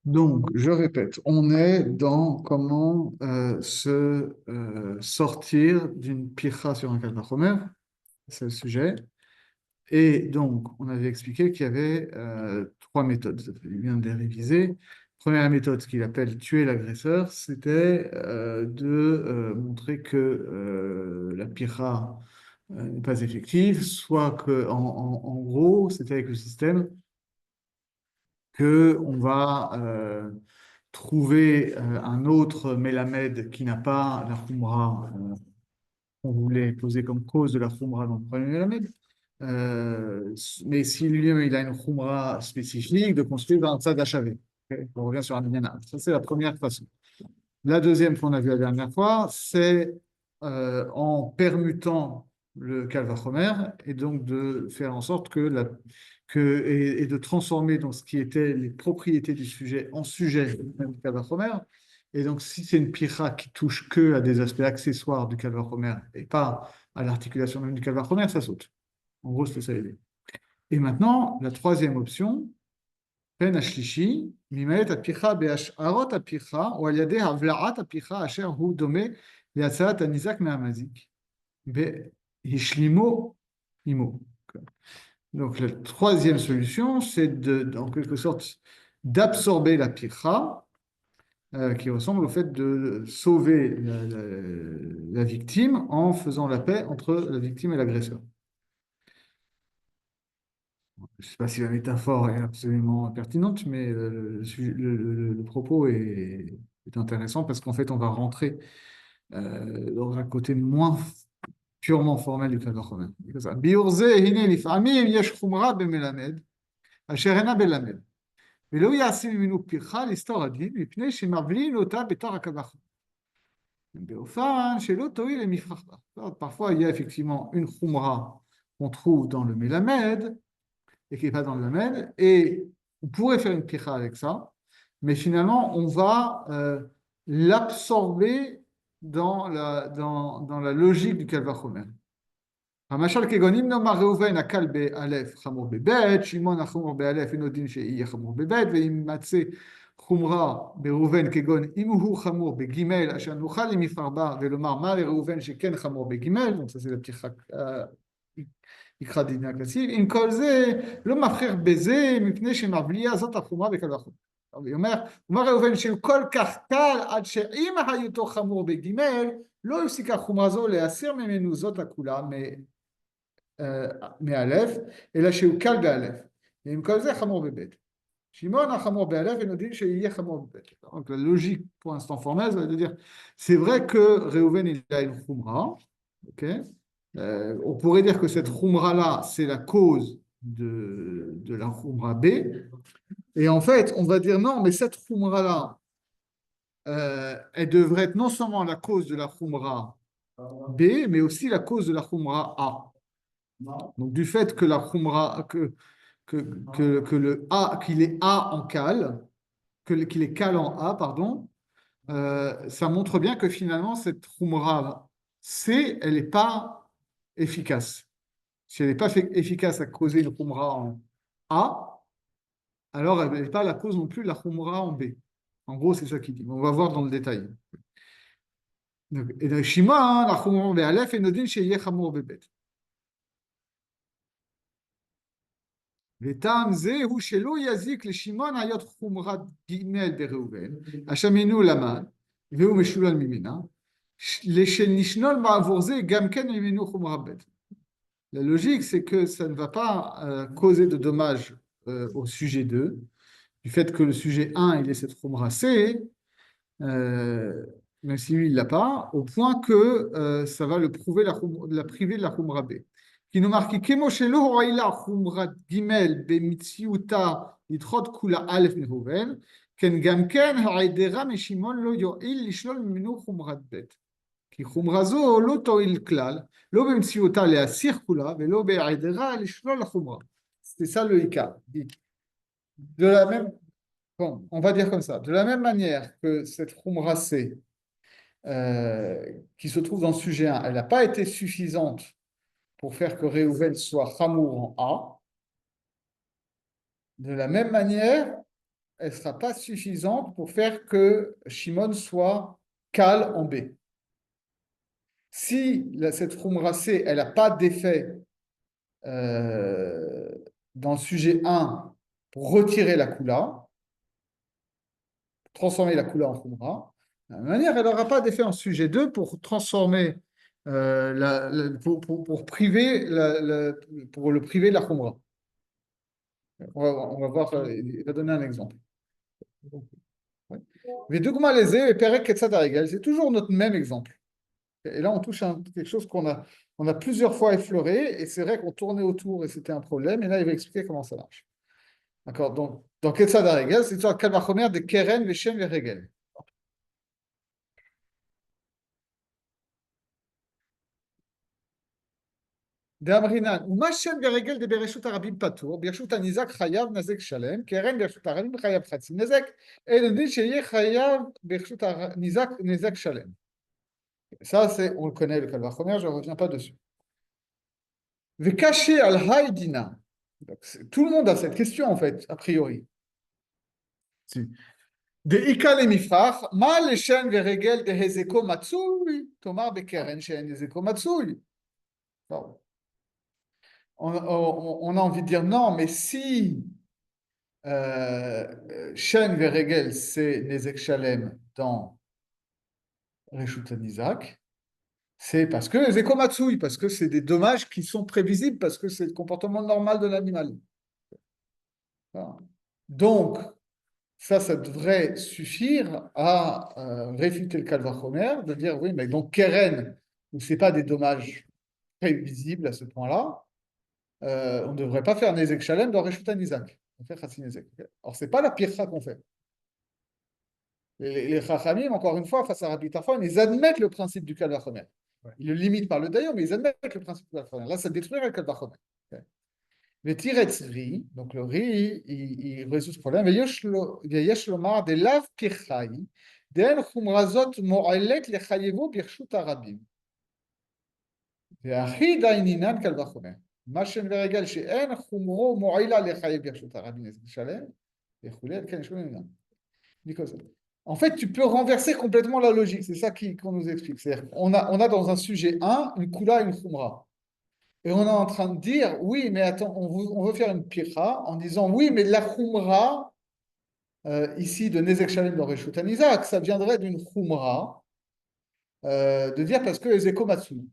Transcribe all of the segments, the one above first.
Donc, je répète, on est dans comment se sortir d'une pirra sur un kalvachomer, c'est le sujet. Et donc, on avait expliqué qu'il y avait trois méthodes. Ça fait du bien de les réviser. Première méthode, qu'il appelle tuer l'agresseur, c'était de montrer que la pirra n'est pas effective, soit que, en gros, c'était avec le système que on va trouver un autre mélamède qui n'a pas la khumra qu'on voulait poser comme cause de la khumra dans le premier mélamède. Mais si lui il a une khumra spécifique, de construire un tzad HAV. Ok. On revient sur un minyan. Ça, c'est la première façon. La deuxième qu'on a vue la dernière fois, c'est en permutant le calvachomer et donc de faire en sorte et de transformer donc, ce qui était les propriétés du sujet en sujet du calvachomer. Et donc, si c'est une pira qui touche que à des aspects accessoires du calvachomer et pas à l'articulation même du calvachomer, ça saute. En gros, c'est ça l'idée. Et maintenant, la troisième option, בין השלישי, ממעט הפיכה בהשערות הפיכה, או על ידי הבלעת הפיכה אשר הוא דומה להצלת הניזק מהמזיק, והשלימו עמו. Donc la troisième solution, c'est en quelque sorte d'absorber la pirra, qui ressemble au fait de sauver la victime en faisant la paix entre la victime et l'agresseur. Je ne sais pas si la métaphore est absolument pertinente, mais le propos est intéressant parce qu'en fait, on va rentrer dans un côté moins purement formel du cadre romain. ביאור זה, הנה לפעמים יש חומרה במלמד, אשר אינה בלמד, ולא יעשה ממנו פרחה לסתור הדין, מפני שמבלין אותה בתור הקדחת. באופן שלא תועיל למפרחה. Parfois, il y a effectivement une khumra qu'on trouve dans le mélamède, et qui n'est pas dans le domaine. Et on pourrait faire une pirra avec ça, mais finalement, on va l'absorber dans la logique du Kalvachomer. המשל כגון אם נאמר ראובן הקל באלף חמור בבית, שמעון החמור באלף אינו דין שיהיה חמור בבית, ואם יימצא חומרה בראובן כגון אם הוא חמור בגימל, אשר נוכל למפר בה ולומר מה לראובן שכן חמור בגימל, donc ça c'est la פתיחה יקרא דיני הקלאסי, עם כל זה לא מבחר בזה מפני שמבליעה זאת החומרה בקל וחומר. הוא אומר ראובן שהוא כל כך קל עד שאם היותו חמור בגימל, לא הפסיק החומרה זו להסיר ממנו זאת הכולה מאלף, אלא שהוא קל באלף. ועם כל זה חמור בבית. שמעון החמור באלף אינו דין שיהיה חמור בבית. Donc la logique pour l'instant formelle, ça veut dire, c'est vrai que Réhouven il a une khumra, ok. On pourrait dire que cette khumra-là, c'est la cause de la khumra B. Et en fait, on va dire non, mais cette khumra-là, elle devrait être non seulement la cause de la khumra B, mais aussi la cause de la khumra A. Donc, du fait que la khumra, que le A, qu'il est A en cal, qu'il est cal en A, pardon, ça montre bien que finalement, cette khumra C, elle n'est pas efficace. Si elle n'est pas efficace à causer une khumra en A, alors elle n'est pas la cause non plus de la khumra en B. En gros, c'est ça qu'il dit. On va voir dans le détail. Et dans Shima, la khumra en B Aleph et Nodin sheyeh chamor bebet. וטעם זה הוא שלא יזיק לשמעון היות חומרת ג' בראובן, אשר מינו למד, והוא משולל ממנה, לשנשנול בעבור זה גם כן ממנו חומרה ב'. La logique, c'est que ça ne va pas causer de dommages au sujet 2, du fait que le sujet 1, il est cette khumra C, même si lui, il ne l'a pas, au point que ça va le prouver la priver de la khumra B. Qui nous marque כמו שלא הועילה חומרת ג' במציאותה לדחות כולה א' מראובן, כן גם כן העדרה משמעון לא יועיל לשלול ממנו חומרת ב'. כי חומרה זו לא תועיל כלל, לא במציאותה להסיר כולה, ולא בהיעדרה לשלול החומרה. C'est ça le Ika. De la même, bon, on va dire comme ça, de la même manière que cette khumra C, qui se trouve dans le sujet 1, elle n'a pas été suffisante pour faire que Réhouven soit chamour en A, de la même manière, elle ne sera pas suffisante pour faire que Shimon soit Kal en B. Si cette Khumra C, elle n'a pas d'effet euh, dans le sujet 1 pour retirer la Kula, transformer la Kula en Khumra, de la même manière, elle n'aura pas d'effet en sujet 2 pour transformer, pour priver pour le priver de la Khumra. On va voir, il va donner un exemple. Vedugma lezé et perek ketzad harigel, c'est toujours notre même exemple. Et là, on touche à quelque chose on a plusieurs fois effleuré, et c'est vrai qu'on tournait autour et c'était un problème, et là, il va expliquer comment ça marche. D'accord? Donc, dans ketzad harigel, c'est sur Kalvachomer de Keren, Veshem, Veregel. D'Amrinan, ou Machem Veregel de Bereshut Arabim Patour, Bereshut Anizak Chayav Nazek Shalem, Keren Bereshut Arabim Chayav Chatzi Nazek, et le dit Sheye Chayav Bereshut Nizak Nazek Shalem. Ça, on le connaît, le Kalvachomer, je ne reviens pas dessus. Vekaché al Haïdina. Tout le monde a cette question, en fait, a priori. De Ika le Mifrach, ma leshen veregel de Hezeko Matsui, Tomar Bekeren Shen Hezeko Matsui. On a envie de dire non, mais si Shen Veregel, c'est Nezek Shalem dans Reshut Isaac, c'est parce que Hezeko Matsui, parce que c'est des dommages qui sont prévisibles, parce que c'est le comportement normal de l'animal. Donc, ça devrait suffire à réfuter le Kalvachomer, de dire oui, mais donc Keren, où ce n'est pas des dommages prévisibles à ce point-là, on ne devrait pas faire Nezek Shalem dans Reshutan Isaac. On fait Chassin Nezek. Alors, ce n'est pas la pire qu'on fait. Les Chachamim, encore une fois, face à Rabbi Tarfon, ils admettent le principe du Kalvachomer. Ils le limitent par le Dayon, mais ils admettent le principe du Kalvachomer. Là, ça détruirait le Kalvachomer. Le tiretz ri, donc le riz, il résout ce problème. ויש לומר דלאו פרחאי, דאין חומרה זאת מועלת לחייבו ברשות הרבים. והכי דיינינן קל וחומר. מה שנרגל שאין חומרו מועילה לחייב ברשות הרבים לשלם, וכולי, כן, יש לנו עניין. En fait, tu peux renverser complètement la logique. C'est ça qu'on nous explique. C'est-à-dire on a dans un sujet 1 une kula et une khumra. Et on est en train de dire, oui, mais attends, on veut faire une pira en disant, oui, mais la khumra, ici de Nezek Shalem dans Reshut Isaac, ça viendrait d'une khumra, de dire parce que les Matsui.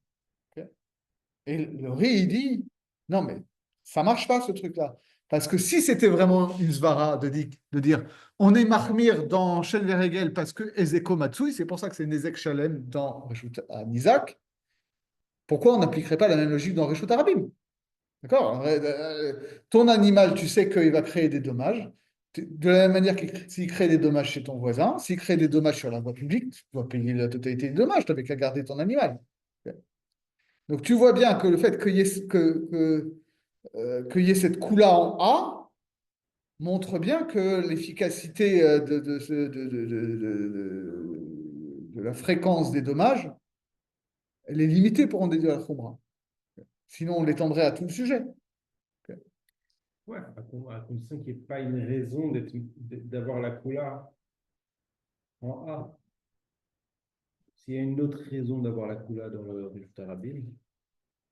Okay. Et le riz, il dit, non, mais ça marche pas ce truc-là. Parce que si c'était vraiment une svara de dire, on est marmir dans Shen Veregel parce que Ezeko Matsui, c'est pour ça que c'est Nezek Shalem dans Reshut Isaac, pourquoi on n'appliquerait pas la même logique dans Reshut Arabim? D'accord? Ton animal, tu sais qu'il va créer des dommages. De la même manière s'il crée des dommages chez ton voisin, s'il crée des dommages sur la voie publique, tu dois payer la totalité des dommages, tu n'avais qu'à garder ton animal. Donc tu vois bien que le fait qu'il y ait, qu'il y ait cette coula en A montre bien que l'efficacité de la fréquence des dommages, elle est limitée pour en déduire la khumra. Sinon, on l'étendrait à tout le sujet. Ouais, à condition qu'il n'y ait pas une raison d'avoir la couleur en A. S'il y a une autre raison d'avoir la couleur dans le résultat Rabin.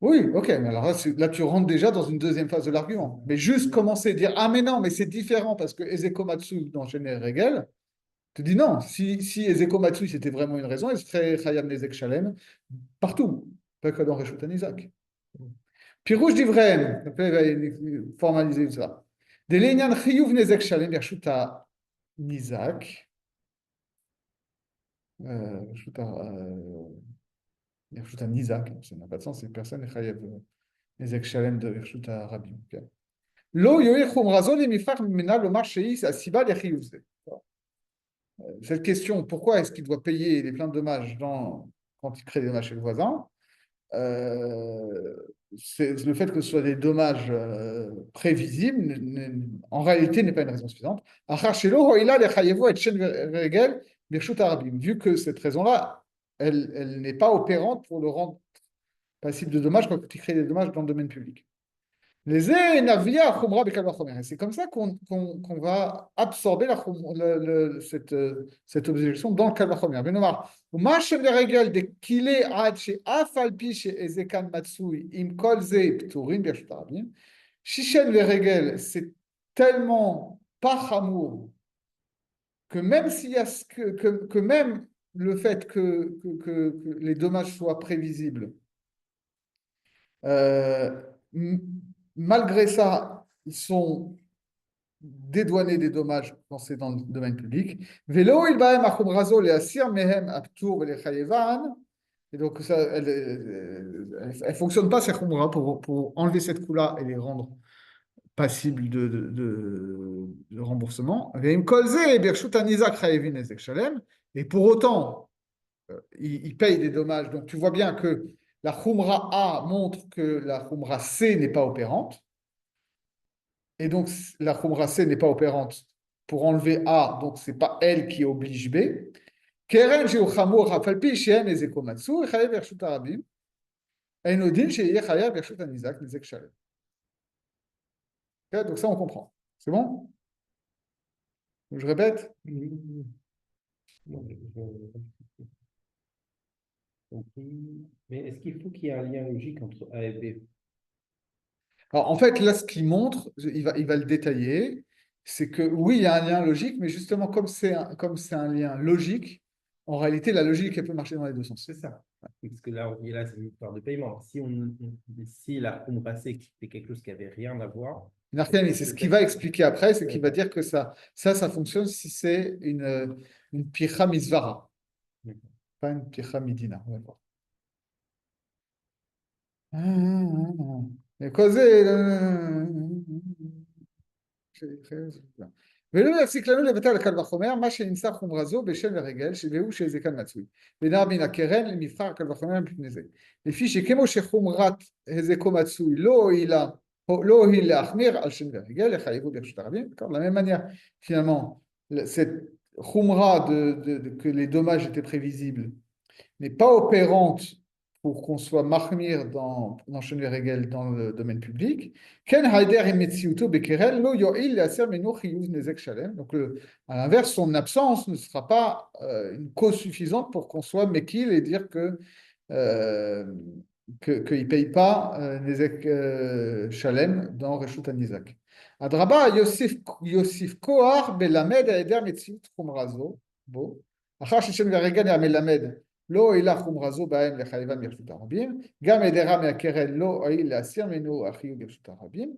Oui, ok, mais alors là, tu rentres déjà dans une deuxième phase de l'argument. Mais juste commencer à dire, ah mais non, mais c'est différent parce que Ezekomatsu dans Shener Regel, te dis non, si Ezekomatsu c'était vraiment une raison, il serait Chayam Nezek Shalem partout, pas que dans Reshutan Isaac. Pirouche d'Ivraim, après il va formaliser ça. De l'Enyan Chiyuv Nezek Shalem, Yershuta Nizak, Yershuta Nizak, ça n'a pas de sens, c'est personne n'est Chayav Nezek Shalem de Yershuta Rabbi. Lo yoir chumrazo le mifrach mimena lomar sheis asiba lechiyuv ze. Cette question, pourquoi est-ce qu'il doit payer les pleins de dommages quand il crée des dommages chez le voisin? C'est le fait que ce soit des dommages prévisibles, en réalité, n'est pas une raison suffisante. Vu que cette raison-là, elle n'est pas opérante pour le rendre passible de dommages quand il crée des dommages dans le domaine public. Les enavia chumra bekal vachomer. Et c'est comme ça qu'on va absorber cette objection dans le kal vachomer. Benomar, ומה שברגל דקילי עד שאף על פי שאיזה מצוי עם כל זה פטורים ברשות הרבים, שישן ורגל, c'est tellement pas chamour que même s'il y a que même le fait que les dommages soient prévisibles, euh, malgré ça, ils sont dédouanés des dommages quand c'est dans le domaine public. Velo il baem achum razo le asir mehem aptur le chayevan. Et donc, ça, elle fonctionne pas, ces khumra, pour enlever cette coula et les rendre passibles de remboursement. Veim kolze, bershut anizak chayevin ezek shalem. Et pour autant, il paye des dommages. Donc, tu vois bien que la khumra A montre que la khumra C n'est pas opérante. Et donc, la khumra C n'est pas opérante pour enlever A, donc ce n'est pas elle qui oblige B. Keren sheu chamor hafalpi shehem ezekomatsu, chayev bershut arabim. Enodin sheyeh chayev bershut anizak nezek shalem. Donc ça, on comprend. C'est bon? Je répète? Mais est-ce qu'il faut qu'il y ait un lien logique entre A et B? Alors, en fait, là, ce qu'il montre, il va le détailler, c'est que oui, il y a un lien logique, mais justement, comme c'est un lien logique, en réalité, la logique, elle peut marcher dans les deux sens. C'est ça. Parce que là, c'est une histoire de paiement. Si la Umra c'est quelque chose qui n'avait rien à voir, Narkani, c'est ce qu'il va expliquer après, c'est qu'il va dire que ça fonctionne si c'est une picha misvara, pas une picha midina. On va voir. Mais causé. ולא יפסיק לנו לבטל הקל וחומר, מה שנמצא חומרה זו בשל ורגל, והוא שזה כאן מצוי. ונער מן הקרן למבחר הקל וחומר מפני זה. לפי שכמו שחומרת הזקו מצוי לא הועיל להחמיר על שן ורגל, לחייבו ברשות הרבים, de la même manière, finalement, cette khumra que les dommages étaient prévisibles n'est pas opérante pour qu'on soit mahmir dans Shen Regel dans le domaine public. Ken Haider et Metsiuto Bekerel, lo yo'il yaser menu chiyuv nezek shalem. Donc, à l'inverse, son absence ne sera pas une cause suffisante pour qu'on soit mekil et dire qu'il ne paye pas nezek shalem dans Reshut Anizak. Adraba, Yosif Kohar, Belamed, Haider Metsiut Chumrazo, Bo, Achar Shen Regel et Amelamed. לא הועילה חומרה זו בהם לחייבם ברשות הרבים, גם היעדרה מהקרן לא הועיל להסיר ממנו החיוב ברשות הרבים.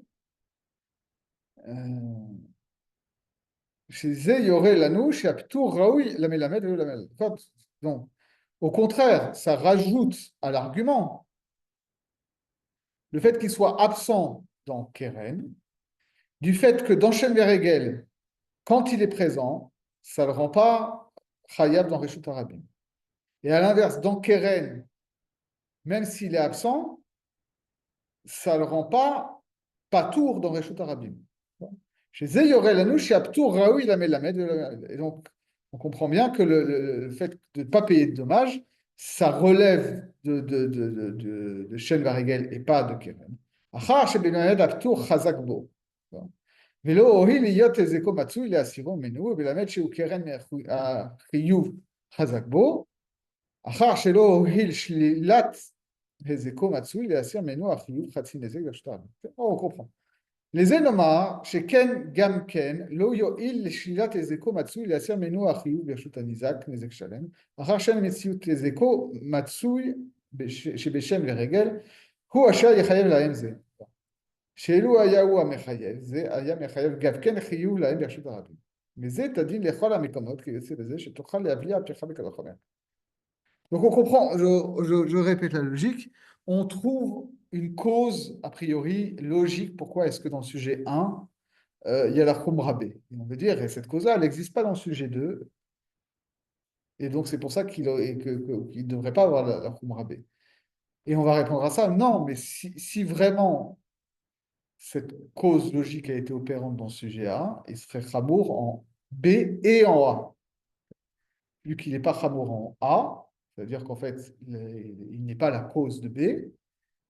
שזה יורה לנו שהפטור ראוי למלמד ולא למלמד. Donc, au contraire, ça rajoute à l'argument le fait qu'il soit absent dans Keren, du fait que dans Shen Veregel, quand il est présent, ça ne le rend pas chayav dans Reshut Harabim. Et à l'inverse, dans Keren, même s'il est absent, ça ne le rend pas patour dans Reshut Harabim. Chez Zeyorelanu, chez Aptour Raoui, la Melamed. Et donc, on comprend bien que le fait de ne pas payer de dommages, ça relève de Shen Varigel et pas de Keren. Achar, chez Belamed, Aptour Chazak Bo. ולא הועיל להיות הזקו מצוי להסירו ממנו, ולמד שהוא קרן החיוב חזק בו, אחר שלא הועיל שלילת הזקו מצוי להסיר ממנו החיוב חצי נזק בשטר. On comprend. לזה נאמר שכן גם כן לא יועיל לשלילת הזקו מצוי להסיר ממנו החיוב ברשות הנזק, נזק שלם, אחר שאין מציאות הזקו מצוי שבשם ורגל, הוא אשר יחייב להם זה. שאילו היה הוא המחייב, זה היה מחייב גם כן חיוב להם ברשות הרבים. מזה תדין לכל המקומות, כי יוצא בזה שתוכל להבליע הפתיחה בקל וחומר. Donc on comprend, je répète la logique, on trouve une cause a priori logique pourquoi est-ce que dans le sujet 1, il y a la khumra B. Et on veut dire, et cette cause-là, elle n'existe pas dans le sujet 2, et donc c'est pour ça qu'il ne devrait pas avoir la khumra B. Et on va répondre à ça, non, mais si vraiment cette cause logique a été opérante dans le sujet A, il serait chamour en B et en A. Vu qu'il n'est pas chamour en A, c'est-à-dire qu'en fait, il n'est pas la cause de B,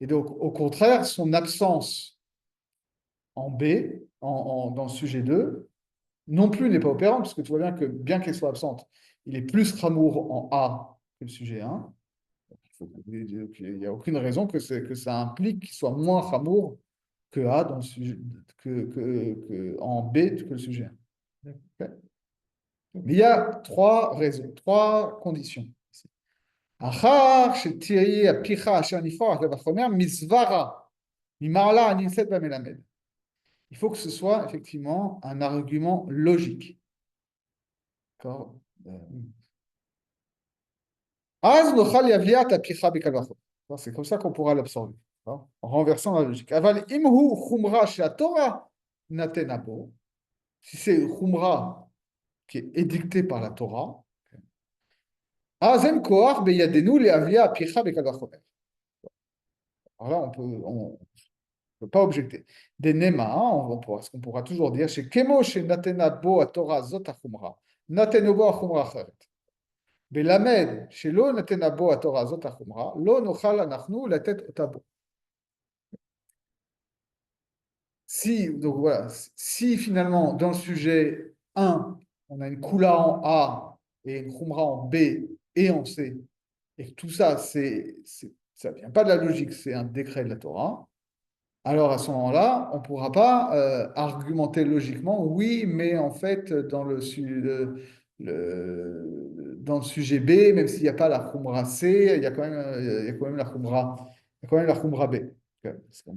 et donc au contraire, son absence en B, dans le sujet 2, non plus n'est pas opérant, parce que tu vois bien que, bien qu'elle soit absente, il est plus Hamour en A que le sujet 1. Il n'y a aucune raison que ça implique qu'il soit moins Hamour que A dans le sujet, en B que le sujet 1. Ok. Mais il y a trois raisons, trois conditions. אחר שתראי הפיכה אשר נפרח בחומר, מסברה, ממעלה הנמצאת במלמד. Il faut que ce soit effectivement un argument logique. D'accord. אז נוכל להביא את הפיכה בקל וחומר. C'est comme ça qu'on pourra l'absorber, en renversant la logique. אבל אם הוא חומרה שהתורה נתנה בו, si c'est חומרה qui est édictée par la Torah, אז אין כוח בידינו להביא הפיכה בקל וחומר. Alors là, on ne peut pas objecter. Des Nema, ce qu'on pourra toujours dire, chez Kemo, chez Natena Bo, a Torah, Zot Achumra, Natenobo Achumra Charet. Belamed, chez Lo, Natena Bo, a Torah, Zot Achumra, Lo, Nochal, Anachnu, la tête Otabo. Si, donc voilà, si finalement, dans le sujet 1, on a une Kula en A et une Khumra en B et en C, et que tout ça, ça ne vient pas de la logique, c'est un décret de la Torah. Alors à ce moment-là, on ne pourra pas argumenter logiquement, oui, mais en fait, dans le sujet B, même s'il n'y a pas la Khumra C, il y a quand même la Khumra, il y a quand même la Khumra B. Parce qu'on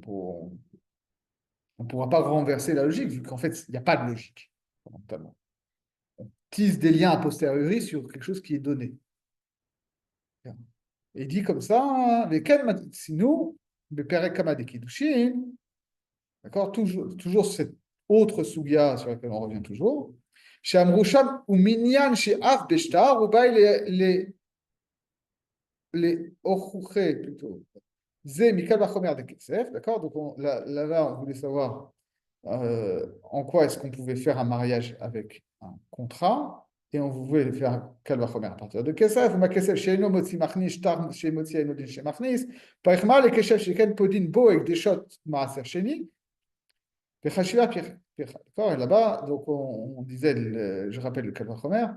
ne pourra pas renverser la logique, vu qu'en fait, il n'y a pas de logique, fondamentalement. On tisse des liens a posteriori sur quelque chose qui est donné. Et il dit comme ça, si nous, d'accord, toujours cette autre sugia sur laquelle on revient toujours, chez Amroucham ou Minyan chez Af Beshtar, ou les Ochouché plutôt, Zé Mikal Bachomer de Kesef, d'accord, donc là, on voulait savoir en quoi est-ce qu'on pouvait faire un mariage avec un contrat, et on voulait faire Kal Vachomer à partir de Kesef, ou ma Kesef chez Eno Motzi Machnis, Shtar chez Motzi Enodin chez Machnis, par exemple, les Kesef chez Ken Podin Bo avec des shots Maaser Sheni, Pechashiva d'accord, et là-bas, donc on disait, je rappelle le Kal Vachomer,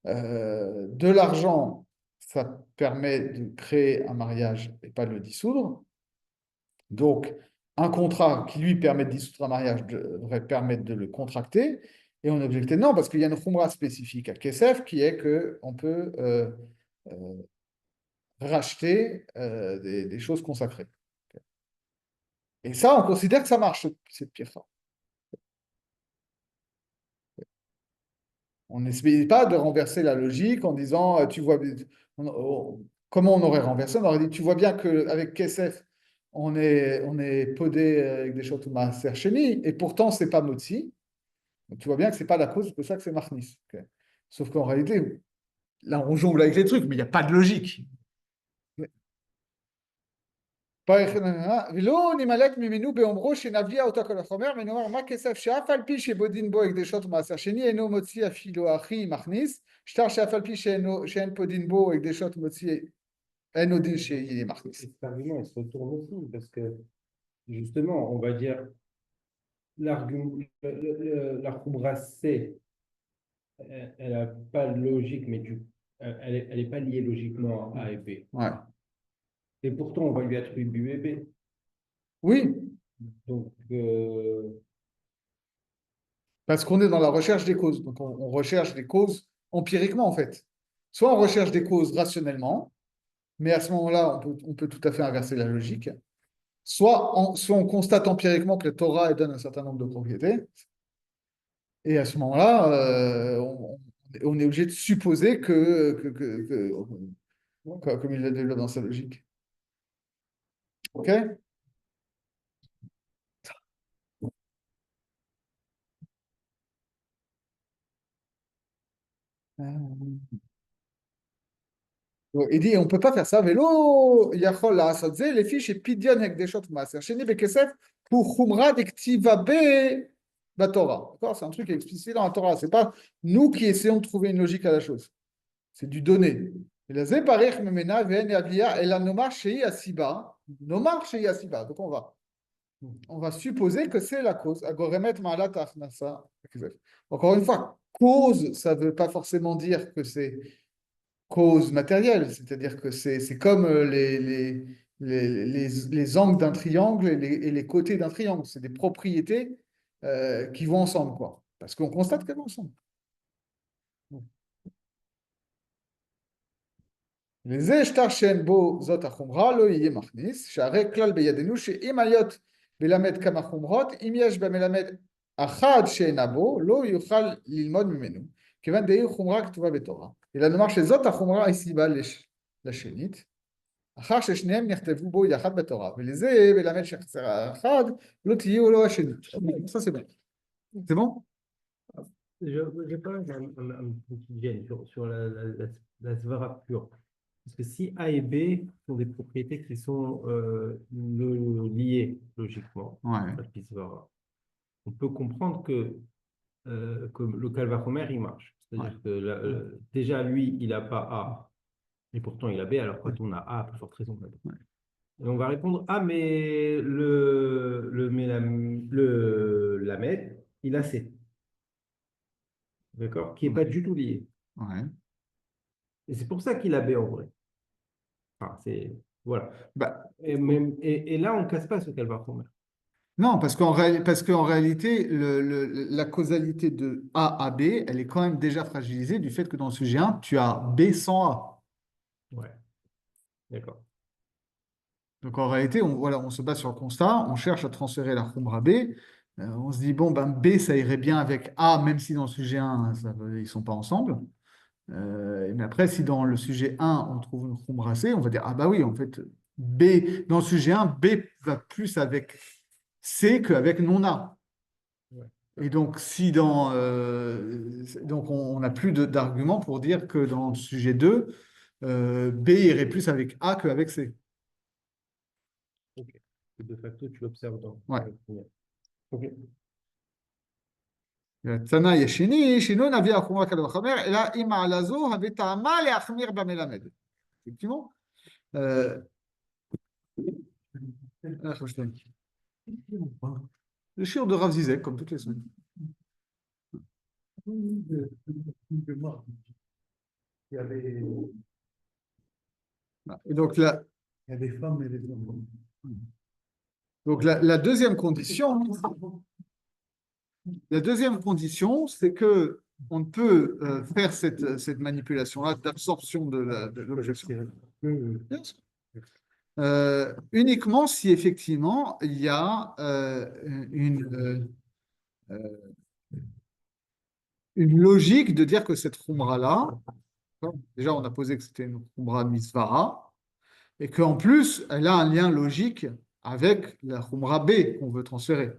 de l'argent, ça permet de créer un mariage et pas de le dissoudre. Donc, un contrat qui lui permet de dissoudre un mariage devrait permettre de le contracter. Et on objectait non, parce qu'il y a une khumra spécifique à Kesef qui est qu'on peut euh, racheter des choses consacrées. Et ça, on considère que ça marche, cette pircha. On n'essaye pas de renverser la logique en disant, tu vois, comment on aurait renversé? On aurait dit, tu vois bien qu'avec Kesef, on est podé avec des choses maaser sheni, et pourtant, c'est pas motzi. Donc, tu vois bien que ce n'est pas la cause de ça que c'est Machnis. Okay. Sauf qu'en réalité, là, on jongle avec les trucs, mais il n'y a pas de logique. ולא נמלט ממנו באומרו שנביע אותה כל החומר, ונאמר מה כסף שאף על פי שבודין בו הקדשות מעשר שני אינו מוציא אפילו הכי מכניס, שטר שאף על פי שאין פה דין בו הקדשות מוציא אינו דין שיהיה מכניס. Cet argument, il se retourne aussi, parce que justement, on va dire, l'argument, la Khumra C, elle n'a pas de logique, mais elle n'est pas liée logiquement à A et B. Ouais. Et pourtant, on va lui attribuer B. Oui. Donc, parce qu'on est dans la recherche des causes. Donc, on recherche des causes empiriquement, en fait. Soit on recherche des causes rationnellement, mais à ce moment-là, on peut tout à fait inverser la logique. Soit on constate empiriquement que la Torah elle donne un certain nombre de propriétés, et à ce moment-là, on est obligé de supposer comme il le développe dans sa logique. OK? Il dit, on ne peut pas faire ça. Vélo, yachol la'asot ze, les fiches et pidion avec des choses maaser sheni bekesef pour chumra dektiva b la Torah. D'accord? C'est un truc qui est explicité dans la Torah. C'est pas nous qui essayons de trouver une logique à la chose. C'est du donné. Et la zeparech memena ve'en yavlia et la nomar shei asiba. Nomar shei asiba. Donc on va. on va supposer que c'est la cause. Agoremet ma'alat ha'achnasa. Encore une fois, cause, ça ne veut pas forcément dire que c'est cause matérielle, c'est-à-dire que c'est comme les angles d'un triangle et les côtés d'un triangle. C'est des propriétés qui vont ensemble, quoi. Parce qu'on constate qu'elles vont ensemble. וזה שטר שאין בו זאת החומרה, לא יהיה מכניס, שהרי כלל בידינו שאם היות מלמד כמה חומרות, אם יש במלמד אחד שאינה בו, לא יוכל ללמוד ממנו, כיוון דהי חומרה כתובה בתורה. אלא נאמר שזאת החומרה היא סיבה לשנית, אחר ששניהם נכתבו בו יחד בתורה, ולזה מלמד שחסר האחד, לא תהיו לו השנית. Ça c'est bon. C'est bon? J'ai pas un petit gêne sur la svara pure. Parce que si A et B sont des propriétés qui sont liées logiquement, Ouais. la svara, on peut comprendre que le calvachomer, il marche. C'est-à-dire que déjà, lui, il n'a pas A, et pourtant il a B, alors quand on a A, à plus forte raison. Et on va répondre, ah, mais le Lamed, il a C. D'accord? Qui n'est pas du tout lié. Ouais. Et c'est pour ça qu'il a B en vrai. Enfin, c'est. Voilà. Bah, Et là, on ne casse pas ce calvachomer. non, parce qu'en réalité, la causalité de A à B, elle est quand même déjà fragilisée du fait que dans le sujet 1, tu as B sans A. Ouais. D'accord. Donc en réalité, on se base sur le constat, on cherche à transférer la khumra B. On se dit, bon, ben, B, ça irait bien avec A, même si dans le sujet 1, ils ne sont pas ensemble. Mais après, si dans le sujet 1, on trouve une khumra C, on va dire, ah bah oui, en fait, B, dans le sujet 1, B va plus avec C qu'avec non A. Ouais. Et donc, si donc on n'a plus d'argument pour dire que dans le sujet 2, B irait plus avec A qu'avec C. Ok. De facto, tu l'observes dans Ouais. le premier. Ok. תנאי השני, שינוי נביא החומרה קל וחומר, אלא אם מעלה זו הביא טעמה להחמיר במלמד. Effectivement. Le shiur de Rav Zizek, comme toutes les semaines. Et donc, il y a des femmes et des hommes. Donc, la deuxième condition, c'est que on peut faire cette manipulation-là d'absorption de l'objection. Uniquement si effectivement il y a une logique de dire que cette khumra-là, déjà on a posé que c'était une khumra misvara, et qu'en plus elle a un lien logique avec la khumra B qu'on veut transférer.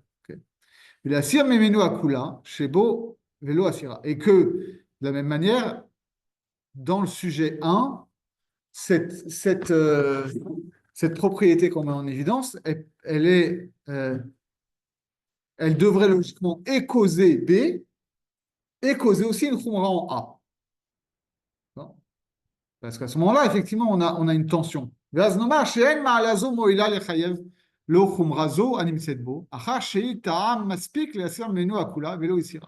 La sir memenu akula, shebo velo asira. Et que, de la même manière, dans le sujet 1, cette propriété qu'on met en évidence, elle devrait logiquement et causer B et causer aussi une khumra en A. Bon. Parce qu'à ce moment-là, effectivement, on a une tension. ואז נאמר שאין מעלה זו מועילה לחייב לא חומרה זו הנמצאת בו, אחר שהיא טעם מספיק להסיר ממנו הכולה ולא הסירה.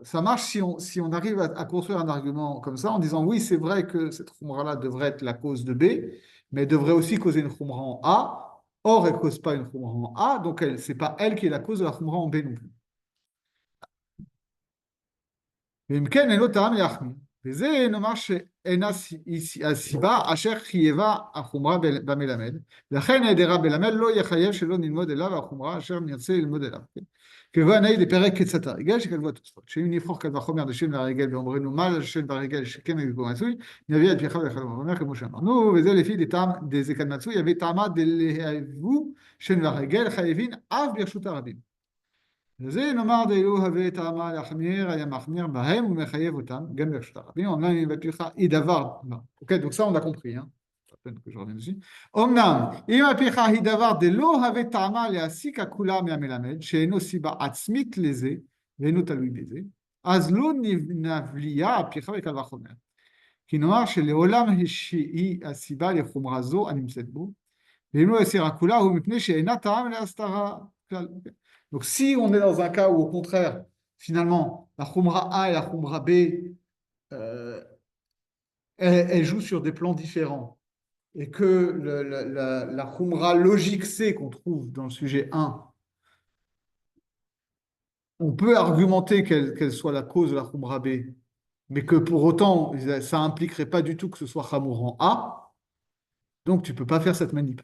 Ça marche si on arrive à construire un argument comme ça en disant oui, c'est vrai que cette khumra-là devrait être la cause de B, mais elle devrait aussi causer une khumra en A. Or, elle ne cause pas une khumra en A, donc ce n'est pas elle qui est la cause de la khumra en B non plus. ואם כן, אינו טעם להחמיר. וזה נאמר שאינה הסיבה אשר חייבה החומרה במלמד, לכן היעדרה בלמד לא יחייב שלא נלמוד אליו החומרה אשר נרצה ללמוד אליו. כיוון נהי לפרק קצת הרגל שכתבו התוספות, שאם נבחור קל וחומר לשן והרגל ואומרנו מה לשן והרגל שכן יגבור מצוי, נביא על פיך ואחד וחומר כמו שאמרנו, וזה לפי דטעם דזקן מצוי, יביא טעמה דלהבו שן והרגל חייבים אף ברשות הרבים. וזה נאמר דאילו הווה טעמה להחמיר, היה מחמיר בהם ומחייב אותם, גם ברשות הרבים. אמנם אם בפיך היא דבר, ok, donc ça on a compris, hein. Peine que je revienne dessus. אמנם אם בפיך היא דבר דלא הווה טעמה להסיק הכולה מהמלמד, שאינו סיבה עצמית לזה, ואינו תלוי בזה, אז לא נבליה הפיך וקל וחומר. כי נאמר שלעולם היא הסיבה לחומרה זו הנמצאת בו, Donc, si on est dans un cas où, au contraire, finalement, la Khumra A et la Khumra B, euh, elles jouent sur des plans différents, et que la Khumra logique C qu'on trouve dans le sujet 1, on peut argumenter qu'elle soit la cause de la Khumra B, mais que pour autant, ça impliquerait pas du tout que ce soit Khamour en A, donc tu peux pas faire cette manip.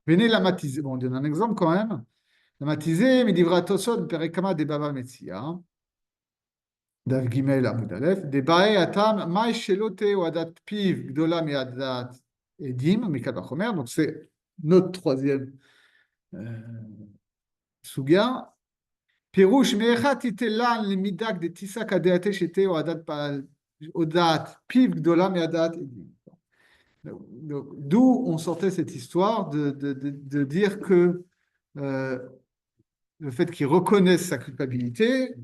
Venez la matiser. Bon, on donne un exemple quand même. La matiser, mais d'ivra tosod, perekama de baba metsia. Dav Gimel Amud Aleph. Des bae atam, maï shelote ou adat piv, gdola mi adat edim, mikal bachomer. Donc c'est notre troisième suga. Pirouche, me'echat itelan le midak de tisak adeate shete ou adat piv, gdola mi adat edim. D'où on sortait cette histoire de dire que le fait qu'il reconnaisse sa culpabilité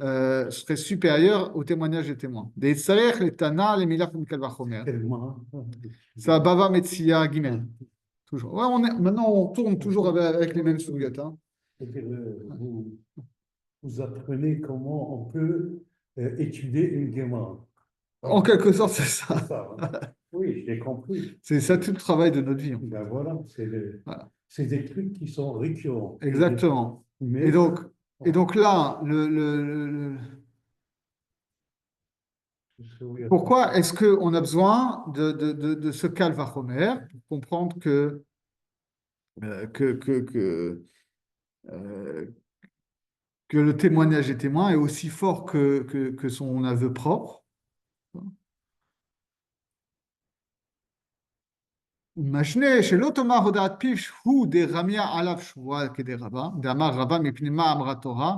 serait supérieur au témoignage des témoins. Des tzarech, les tana, les milach, mikal vachomer. Tellement. Ça, bava metsia gimel. Toujours. Ouais, maintenant, on tourne toujours avec les mêmes sugyot. Hein. C'est-à-dire, vous apprenez comment on peut étudier une guémare. En quelque sorte, c'est C'est ça. ça, hein. Oui, j'ai compris. C'est ça tout le travail de notre vie. Ben voilà, Voilà. c'est des trucs qui sont récurrents. Exactement. Mais, Et donc là, pourquoi est-ce qu'on a besoin de ce calvachomer pour comprendre euh, que, que, que, euh, que le témoignage des témoins est aussi fort que son aveu propre? משנה שלא תאמר הודעת פיו הוא דרמיה עליו שבועה כדרבה, דאמר רבה מפני מה אמרה תורה,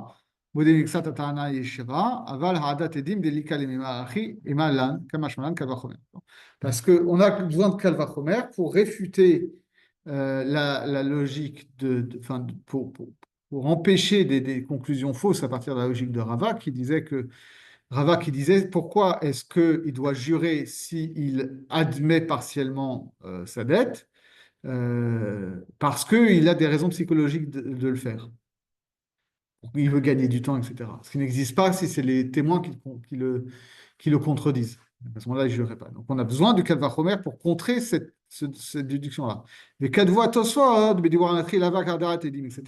ודמקצת הטענה ישרה, אבל העדת עדים דליקה למימה אחי, אימה לן, כמשמע לן קל וחומר. Parce qu'on a besoin de Kal Vachomer pour réfuter la logique pour empêcher des conclusions fausses à partir de la logique de Rava qui disait pourquoi est-ce qu'il doit jurer s'il admet partiellement sa dette parce qu'il a des raisons psychologiques de le faire. Il veut gagner du temps, etc. Ce qui n'existe pas si c'est les témoins qui le contredisent. À ce moment-là, il ne jurerait pas. Donc on a besoin du Kal Vachomer pour contrer cette déduction-là. Mais Kadvoa Tosfot, Bediwar Natri, Lavak, Hadarat, Edim, etc.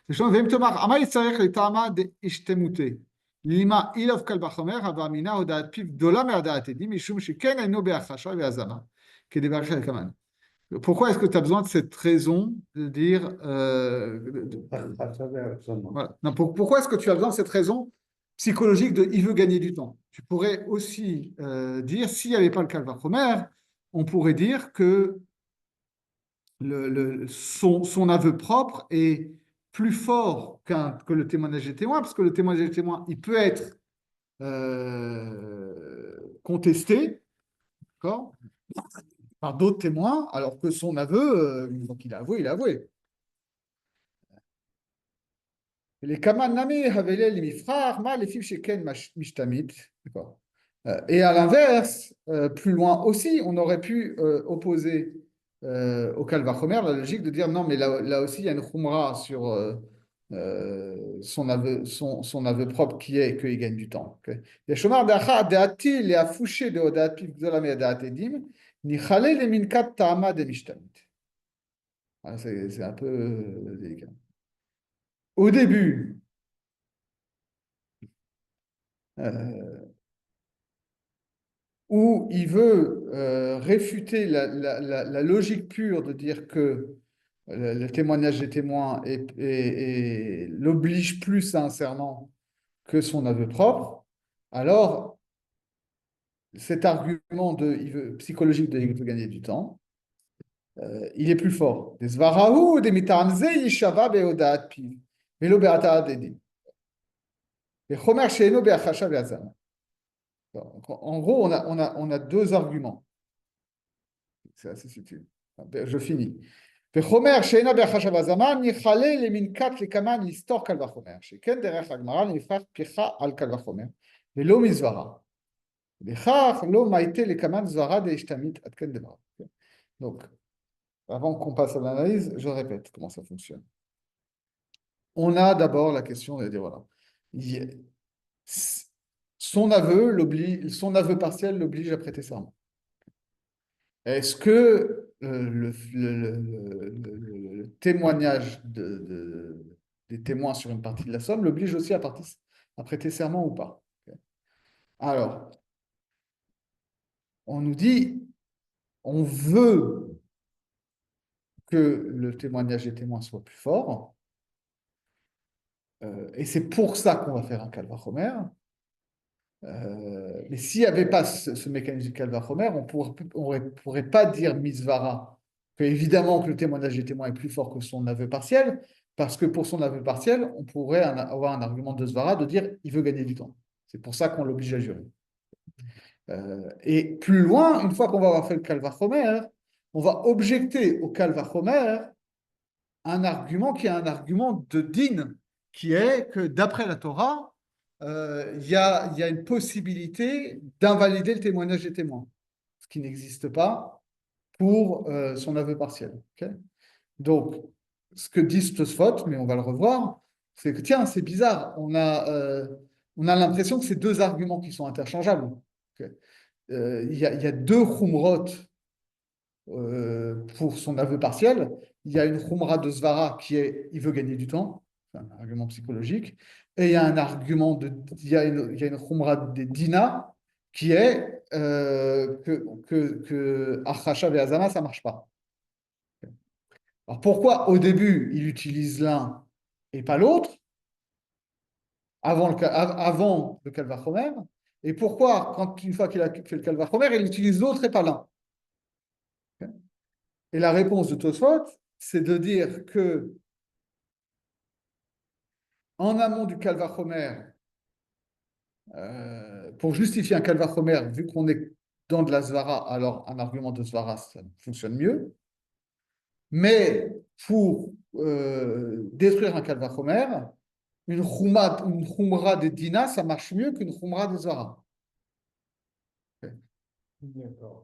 C'est chose, Vem Tomar, Ama Yitzarech, le Tama de Ishtemute. Lima Ilov Kal Vachomer, Avamina, Odat Piv, Dola, Me'adarat, Edim, Mishum, Shiken, Eno, Beachasha, Beazama, Kedevar, Kaman. Pourquoi est-ce que tu as besoin de cette raison de dire. Voilà. Non, pourquoi est-ce que tu as besoin de cette raison psychologique de il veut gagner du temps? Tu pourrais aussi dire, s'il n'y avait pas le Kal Vachomer, on pourrait dire que son aveu propre est plus fort que le témoignage des témoins, parce que le témoignage des témoins, il peut être contesté, d'accord, par d'autres témoins, alors que son aveu, donc il a avoué, il a avoué. Les kaman nami havelel mifrar ma les fiches ken mishtamit. D'accord. Et à l'inverse, plus loin aussi, on aurait pu opposer au Kal Vachomer la logique de dire non, mais là aussi il y a une khumra sur son aveu propre qui est qu'il gagne du temps. Yeshomar dacha deati le afouché de odat piv gdola me odat edim nichale le minkat ta'ama de mishtamit. C'est un peu délicat. Au début, où il veut réfuter la logique pure de dire que le témoignage des témoins l'oblige plus sincèrement que son aveu propre, alors cet argument psychologique de il veut gagner du temps, il est plus fort. Des zvarahu, des mitamze, yishava beodat piv, velo beata dedim. Et chomer sheeno beachasha beazam. En gros, on a deux arguments. C'est assez subtil. Je finis. וחומר שאינה בהחשב הזמן, ניחלה למנקת לקמן לסתור קל וחומר, שכן דרך הגמרא נפח פתיחה על קל וחומר, ולא מזוהרה. וכך לא מייתה לקמן זוהרה דהשתמית עד כן דבר. Donc, avant qu'on passe à l'analyse, je répète comment ça fonctionne. On a d'abord la question de dire, voilà, son aveu partiel l'oblige à prêter serment. Est-ce que le témoignage des témoins sur une partie de la somme l'oblige aussi à prêter serment ou pas? Alors, on nous dit, on veut que le témoignage des témoins soit plus fort, et c'est pour ça qu'on va faire un calvachomer. Mais s'il n'y avait pas ce mécanisme du calvachomer, on ne pourrait pas dire misvara, que évidemment que le témoignage des témoins est plus fort que son aveu partiel, parce que pour son aveu partiel, on pourrait avoir un argument de svara de dire il veut gagner du temps. C'est pour ça qu'on l'oblige à jurer. Et plus loin, une fois qu'on va avoir fait le calvachomer, on va objecter au calvachomer un argument qui est un argument de din, qui est que d'après la Torah, il y a une possibilité d'invalider le témoignage des témoins, ce qui n'existe pas pour son aveu partiel. Okay. Donc, ce que dit Tosfot, mais on va le revoir, c'est que tiens, c'est bizarre, on a l'impression que c'est deux arguments qui sont interchangeables. Okay. Il y a deux chumrot pour son aveu partiel. Il y a une chumra de Svara qui est il veut gagner du temps, c'est un argument psychologique, et il y a un argument il y a une chumra de Dina qui est que Achashav et Azama, ça ne marche pas. Alors pourquoi au début il utilise l'un et pas l'autre, avant le Kalvachomer, et pourquoi, une fois qu'il a fait le Kalvachomer, il utilise l'autre et pas l'un? Et la réponse de Tosfot, c'est de dire que en amont du Kalvachomer, pour justifier un Kalvachomer, vu qu'on est dans de la Svara, alors un argument de Svara, ça fonctionne mieux. Mais pour détruire un Kalvachomer, une Khumra de Dina, ça marche mieux qu'une Khumra de Svara.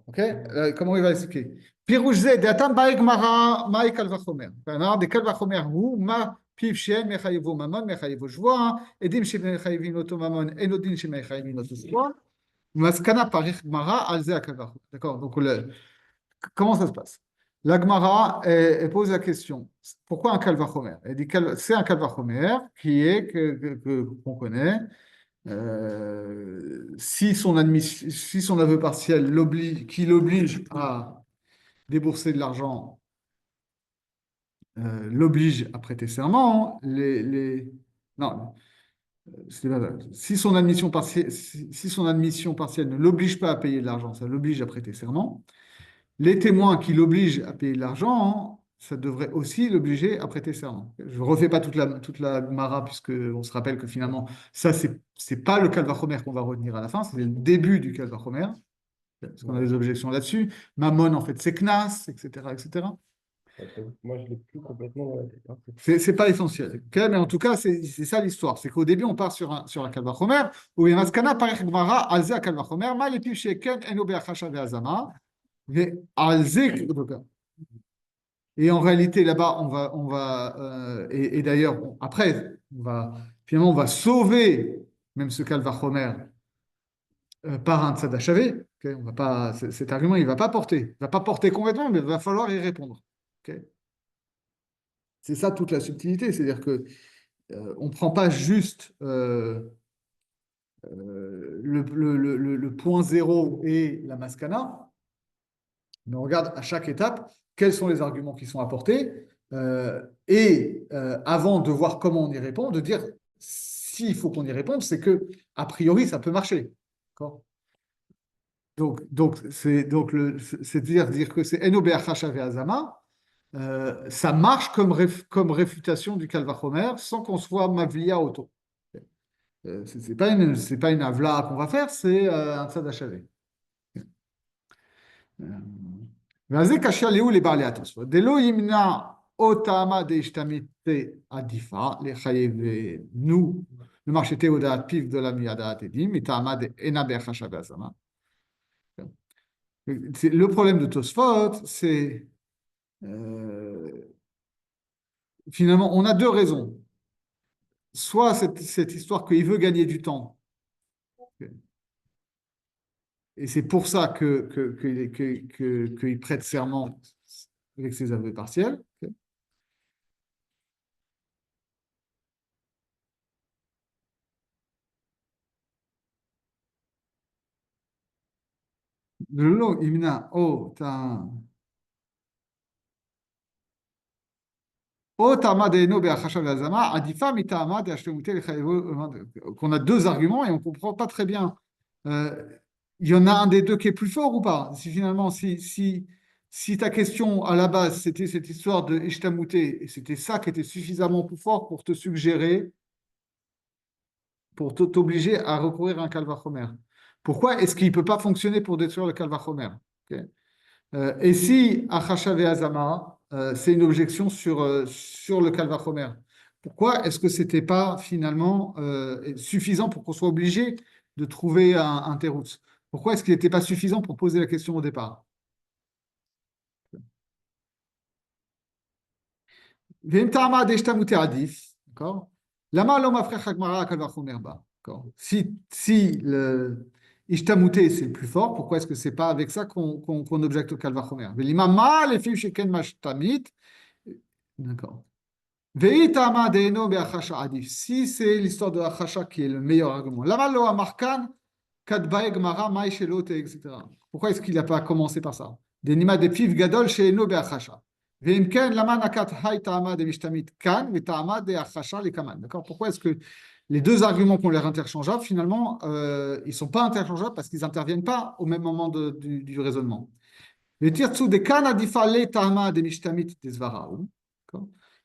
Ok. Comment il va expliquer? Pirouche zé, d'atam baïk mara, maïk kalvachomer. De kalvachomer hu, ma piv shen, mechayevo mamon, mechayevo joie, edim shen mechayevin oto mamon, enodin shen mechayevin oto joie. Maskana parich mara, alze a kalvachomer. D'accord. Donc, comment ça se passe? La Gemara elle pose la question pourquoi un kalvachomer? Elle dit c'est un kalvachomer qui est qu'on connaît. Si son aveu partiel qui l'oblige à débourser de l'argent, l'oblige à prêter serment, non, si son admission partielle ne l'oblige pas à payer de l'argent, ça l'oblige à prêter serment. Les témoins qui l'obligent à payer de l'argent, ça devrait aussi l'obliger à prêter serment. Je ne refais pas toute la Gemara, puisqu'on se rappelle que finalement, ça, c'est pas le Kalvachomer qu'on va retenir à la fin, c'est le début du Kalvachomer, parce qu'on a des objections là-dessus. Mammon, en fait, c'est Knas, etc., etc. Moi, je ne l'ai plus complètement dans la tête. Hein. C'est pas essentiel. Okay, mais en tout cas, c'est ça l'histoire. C'est qu'au début, on part sur un Kalvachomer, où il y a Maskana, par Gemara, Alzé Kalvachomer, Ma les Sheken, Eno Be'achasha Ve'azama. Et en réalité, là-bas, et d'ailleurs, après, finalement, on va sauver même ce Kalvachomer par un tzad achavé. Okay, cet argument, il ne va pas porter. Il va pas porter complètement, mais il va falloir y répondre. Okay. C'est ça toute la subtilité. C'est-à-dire que on ne prend pas juste le point zéro et la maskana, mais on regarde à chaque étape quels sont les arguments qui sont apportés, et avant de voir comment on y répond, de dire s'il faut qu'on y réponde, c'est que a priori ça peut marcher. C'est dire que c'est Eno Be'achasha Ve'azama, ça marche comme réfutation du Kalvachomer sans qu'on soit Mavlia auto. C'est pas une avla qu'on va faire, c'est un tzad achavé. ואז זה קשה ליהו לבעלי התוספות. דלא ימנע או טעמה דהשתמטה עדיפה לחייבנו, כלומר שתהודעת פיו גדולה מידעת עדים, מטעמה דאינה בהכחשה בהזמה. Le problème de Tosfot, c'est euh, finalement, on a deux raisons. Soit cette histoire qu'il veut gagner du temps, et c'est pour ça qu'il prête serment avec ses aveux partiels. Lolo, Imna, oh, t'as. Qu'on a deux arguments et on ne comprend pas très bien. Euh, il y en a un des deux qui est plus fort ou pas? Si finalement, si ta question à la base, c'était cette histoire de Ishtamouté, et c'était ça qui était suffisamment plus fort pour te suggérer, pour t'obliger à recourir à un Kalvachomer. Pourquoi est-ce qu'il ne peut pas fonctionner pour détruire le Kalvachomer? Ok. Et si Achacha et Azama, c'est une objection sur le Kalvachomer, pourquoi est-ce que ce n'était pas finalement suffisant pour qu'on soit obligé de trouver un Teroutz? Pourquoi est-ce qu'il n'était pas suffisant pour poser la question au départ? V'entama deshtamute adif, d'accord? Lama lo mafrech hagmara Kalvachomer ba, d'accord? Si le Ishtamouté, c'est le plus fort, pourquoi est-ce que c'est pas avec ça qu'on objecte au Kalvachomer? Velimama les filles chez Ken Mashtamit, d'accord. Veitama deeno be'achasha adif. Si c'est l'histoire de Achasha qui est le meilleur argument. Lama lo amarkan kadbae gmara mai shelote, etc. Pourquoi est-ce qu'il n'a pas commencé par ça? Denima de piv gadol sheeno be'achasha. Ve'im ken lama nakat hay ta'ama de mishtamit kan ve'ta'ama de achasha le kaman. D'accord? Pourquoi est-ce que les deux arguments qu'on l'air interchangeables, finalement, ils ne sont pas interchangeables parce qu'ils n'interviennent pas au même moment du raisonnement. Le tirtsu de kan adifa le ta'ama de mishtamit des svaraou.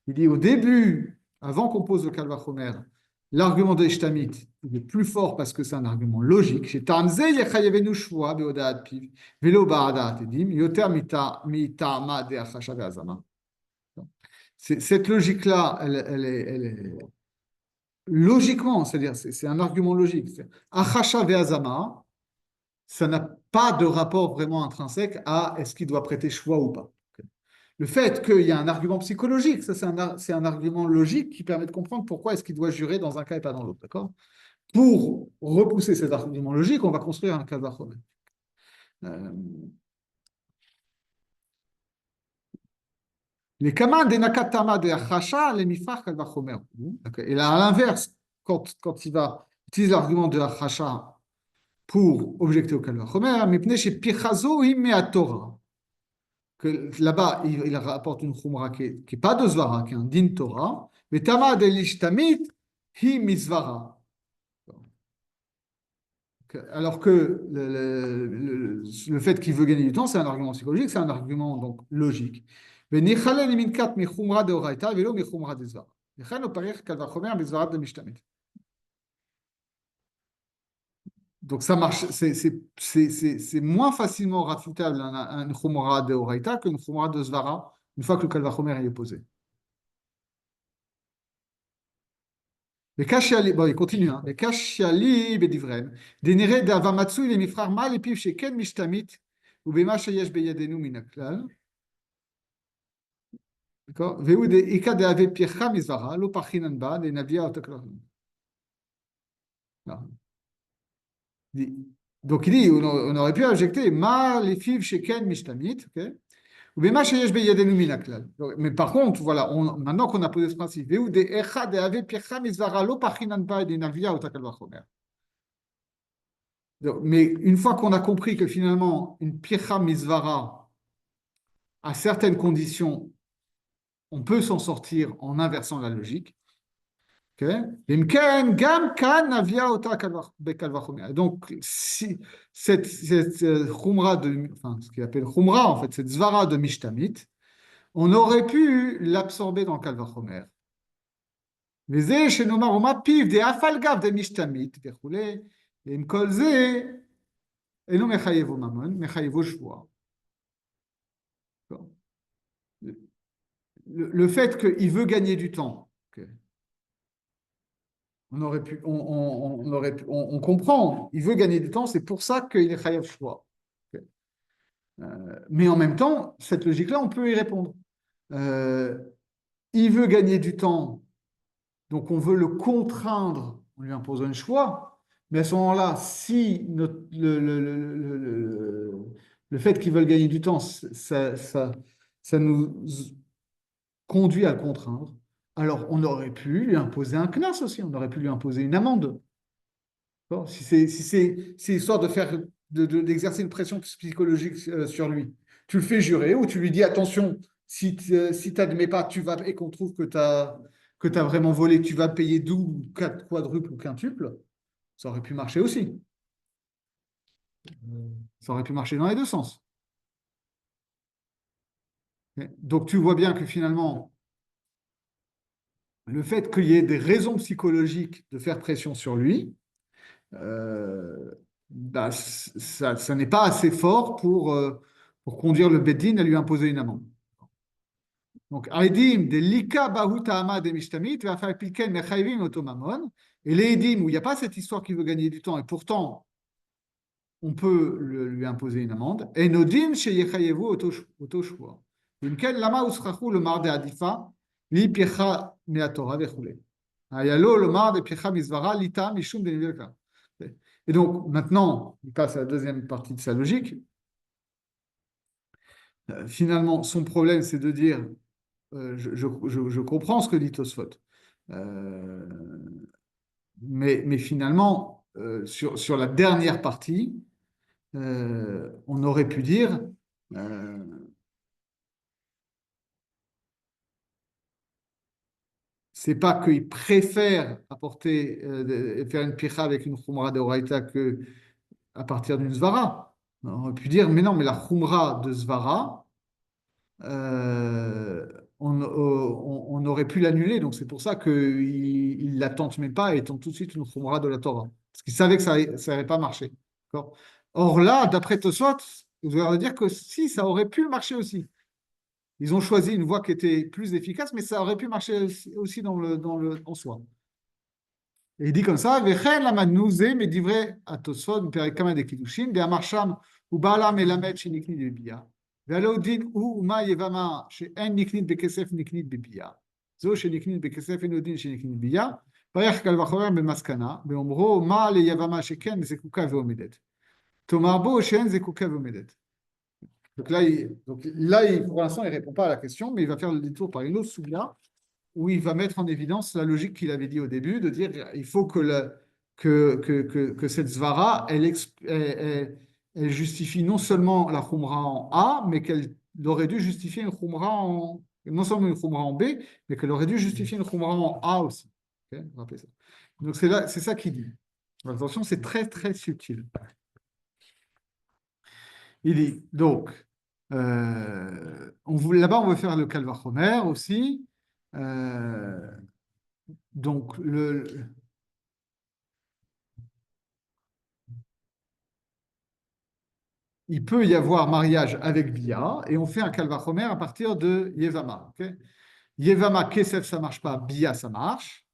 Il dit au début, avant qu'on pose le Kalvachomer, l'argument de Ishtamit est plus fort parce que c'est un argument logique. Chez Tamze, Yechayevenu Shvoa, Beodaat Piv, Velo Ba'adat Edim, Yoter Mitama de Achasha Be'azama. Cette logique-là, elle est logiquement, c'est-à-dire c'est un argument logique. Achasha Be'azama, ça n'a pas de rapport vraiment intrinsèque à est-ce qu'il doit prêter choix ou pas. Le fait qu'il y a un argument psychologique, ça c'est un argument logique qui permet de comprendre pourquoi est-ce qu'il doit jurer dans un cas et pas dans l'autre, d'accord? Pour repousser cet argument logique, on va construire un cas d'argument. Les kaman des nakatama de achasha, les mifar kalvachomer. Et là, à l'inverse, quand il va utiliser l'argument de achasha pour objecter au kalvachomer, mais pnei chez pichazo ime Torah. Que là-bas, il rapporte une khumra qui n'est pas de Zvara, qui est un din Torah, mais Tama de l'Ishtamit, hi misvara. Alors que le fait qu'il veut gagner du temps, c'est un argument psychologique, c'est un argument donc logique. Mais Nichale liminkat mi khumra de Oraita, velo mi khumra de Zvara. Nichale parich kalvachomer misvara de Mishtamit. Donc ça marche, c'est moins facilement rafutable un khumra de Oraita qu'une khumra de Zvara, une fois que le kalvachomer est posé. Mais Kashiali, bon, il continue, hein. Mais Kashiali bedivren, denire d'avamatsu les mifrar mal et puis chez Ken mishtamit, ou bema sheyesh beyadenu minaklal. D'accord? Veu de ika de ave pircha mizvara, lo pachinan ba, de navia otaklahim. Donc il dit, on aurait pu objecter, ma les fiv chez Ken mishtamit, ok? Ou bema sheyesh beyadenu minaklal. Mais par contre, voilà, maintenant qu'on a posé ce principe, veu de echa de ave pircha mizvara, lo pachinan ba, de navia otaklahim. Mais une fois qu'on a compris que finalement, une pircha misvara, à certaines conditions, on peut s'en sortir en inversant la logique. Donc, si cette khumra enfin, ce qu'il appelle khumra, en fait, cette zvara de Mishtamit, on aurait pu l'absorber dans le Kalvachomer. וזה שנאמר, ומה פיו דאף על גב דמשתמית וכולי, ועם כל זה, אינו מחייבו ממון, מחייבו שבועה. Le fait qu'il veut gagner du temps, okay. On comprend, il veut gagner du temps, c'est pour ça qu'il est chayav shvoa. Okay. Mais en même temps, cette logique-là, on peut y répondre. Il veut gagner du temps, donc on veut le contraindre, on lui impose un choix. Mais à ce moment-là, si le fait qu'ils veulent gagner du temps, ça nous conduit à le contraindre, alors on aurait pu lui imposer un knas aussi, on aurait pu lui imposer une amende. Bon, si c'est histoire de faire, d'exercer une pression psychologique sur lui, tu le fais jurer ou tu lui dis attention, si tu n'admets pas, tu vas, et qu'on trouve que tu as vraiment volé, tu vas payer double, quatre, quadruple ou quintuple, ça aurait pu marcher aussi. Ça aurait pu marcher dans les deux sens. Donc tu vois bien que finalement, le fait qu'il y ait des raisons psychologiques de faire pression sur lui, bah, ça n'est pas assez fort pour conduire le Beddin à lui imposer une amende. Donc, Aidim, de Lika Bahuta Ama de Mishtamit, va faire piquer Mechayvim Otomamon. Et les Aidim, où il n'y a pas cette histoire qui veut gagner du temps, et pourtant, on peut lui imposer une amende. Et Nodim, chez Yechayevu Otoshua. Imken Lama Usrachu, le Marde Adifa, Li Piecha Meatora Vechule. Ayalo, le Marde Piecha Mizvara, Lita Mishum de Nivelka. Et donc, maintenant, il passe à la deuxième partie de sa logique. Finalement, son problème, c'est de dire je comprends ce que dit Tosfot. Mais finalement, sur la dernière partie, on aurait pu dire c'est pas qu'il préfère apporter, faire une picha avec une khumra de Oraita que à partir d'une svara. On aurait pu dire, mais non, mais la khumra de svara, on aurait pu l'annuler. Donc c'est pour ça qu'il ne la tente même pas et tente tout de suite une khumra de la Torah. Parce qu'il savait que ça n'allait pas marcher. Or là, d'après Tosfot, vous allez dire que si, ça aurait pu marcher aussi. Ils ont choisi une voie qui était plus efficace, mais ça aurait pu marcher aussi en soi. Et il dit comme ça, Vechen la madnouze, mais divrei à Tosfot, perikama de Kiddushin, de Amarsham, ou Baala melamed chez Niknit Bebia. Ve'alodin ou Uma Yevama, chez En Niknit Bekesef Niknit Bebia. Zo chez Niknit Bekesef Enodin chez Niknit Bebia. Payach Kalvachomer Bemaskana, Beomro, Ma le Yevama chez Ken, Zekuka Veomedet. Tomarbo, Shen Zekuka Veomedet. Donc là, pour l'instant, il ne répond pas à la question, mais il va faire le détour par une autre soubia où il va mettre en évidence la logique qu'il avait dit au début, de dire il faut que cette svara, elle justifie non seulement la khumra en A, mais qu'elle aurait dû justifier une khumra non seulement une khumra en B, mais qu'elle aurait dû justifier une khumra en A aussi. Okay, rappelez ça. Donc c'est ça qu'il dit. Attention, c'est très très subtil. Il dit donc, là-bas on veut faire le Kalvachomer aussi. Donc, il peut y avoir mariage avec Bia et on fait un Kalvachomer à partir de Yevama. Okay, Yevama, Kesef, ça ne marche pas, Bia, ça marche.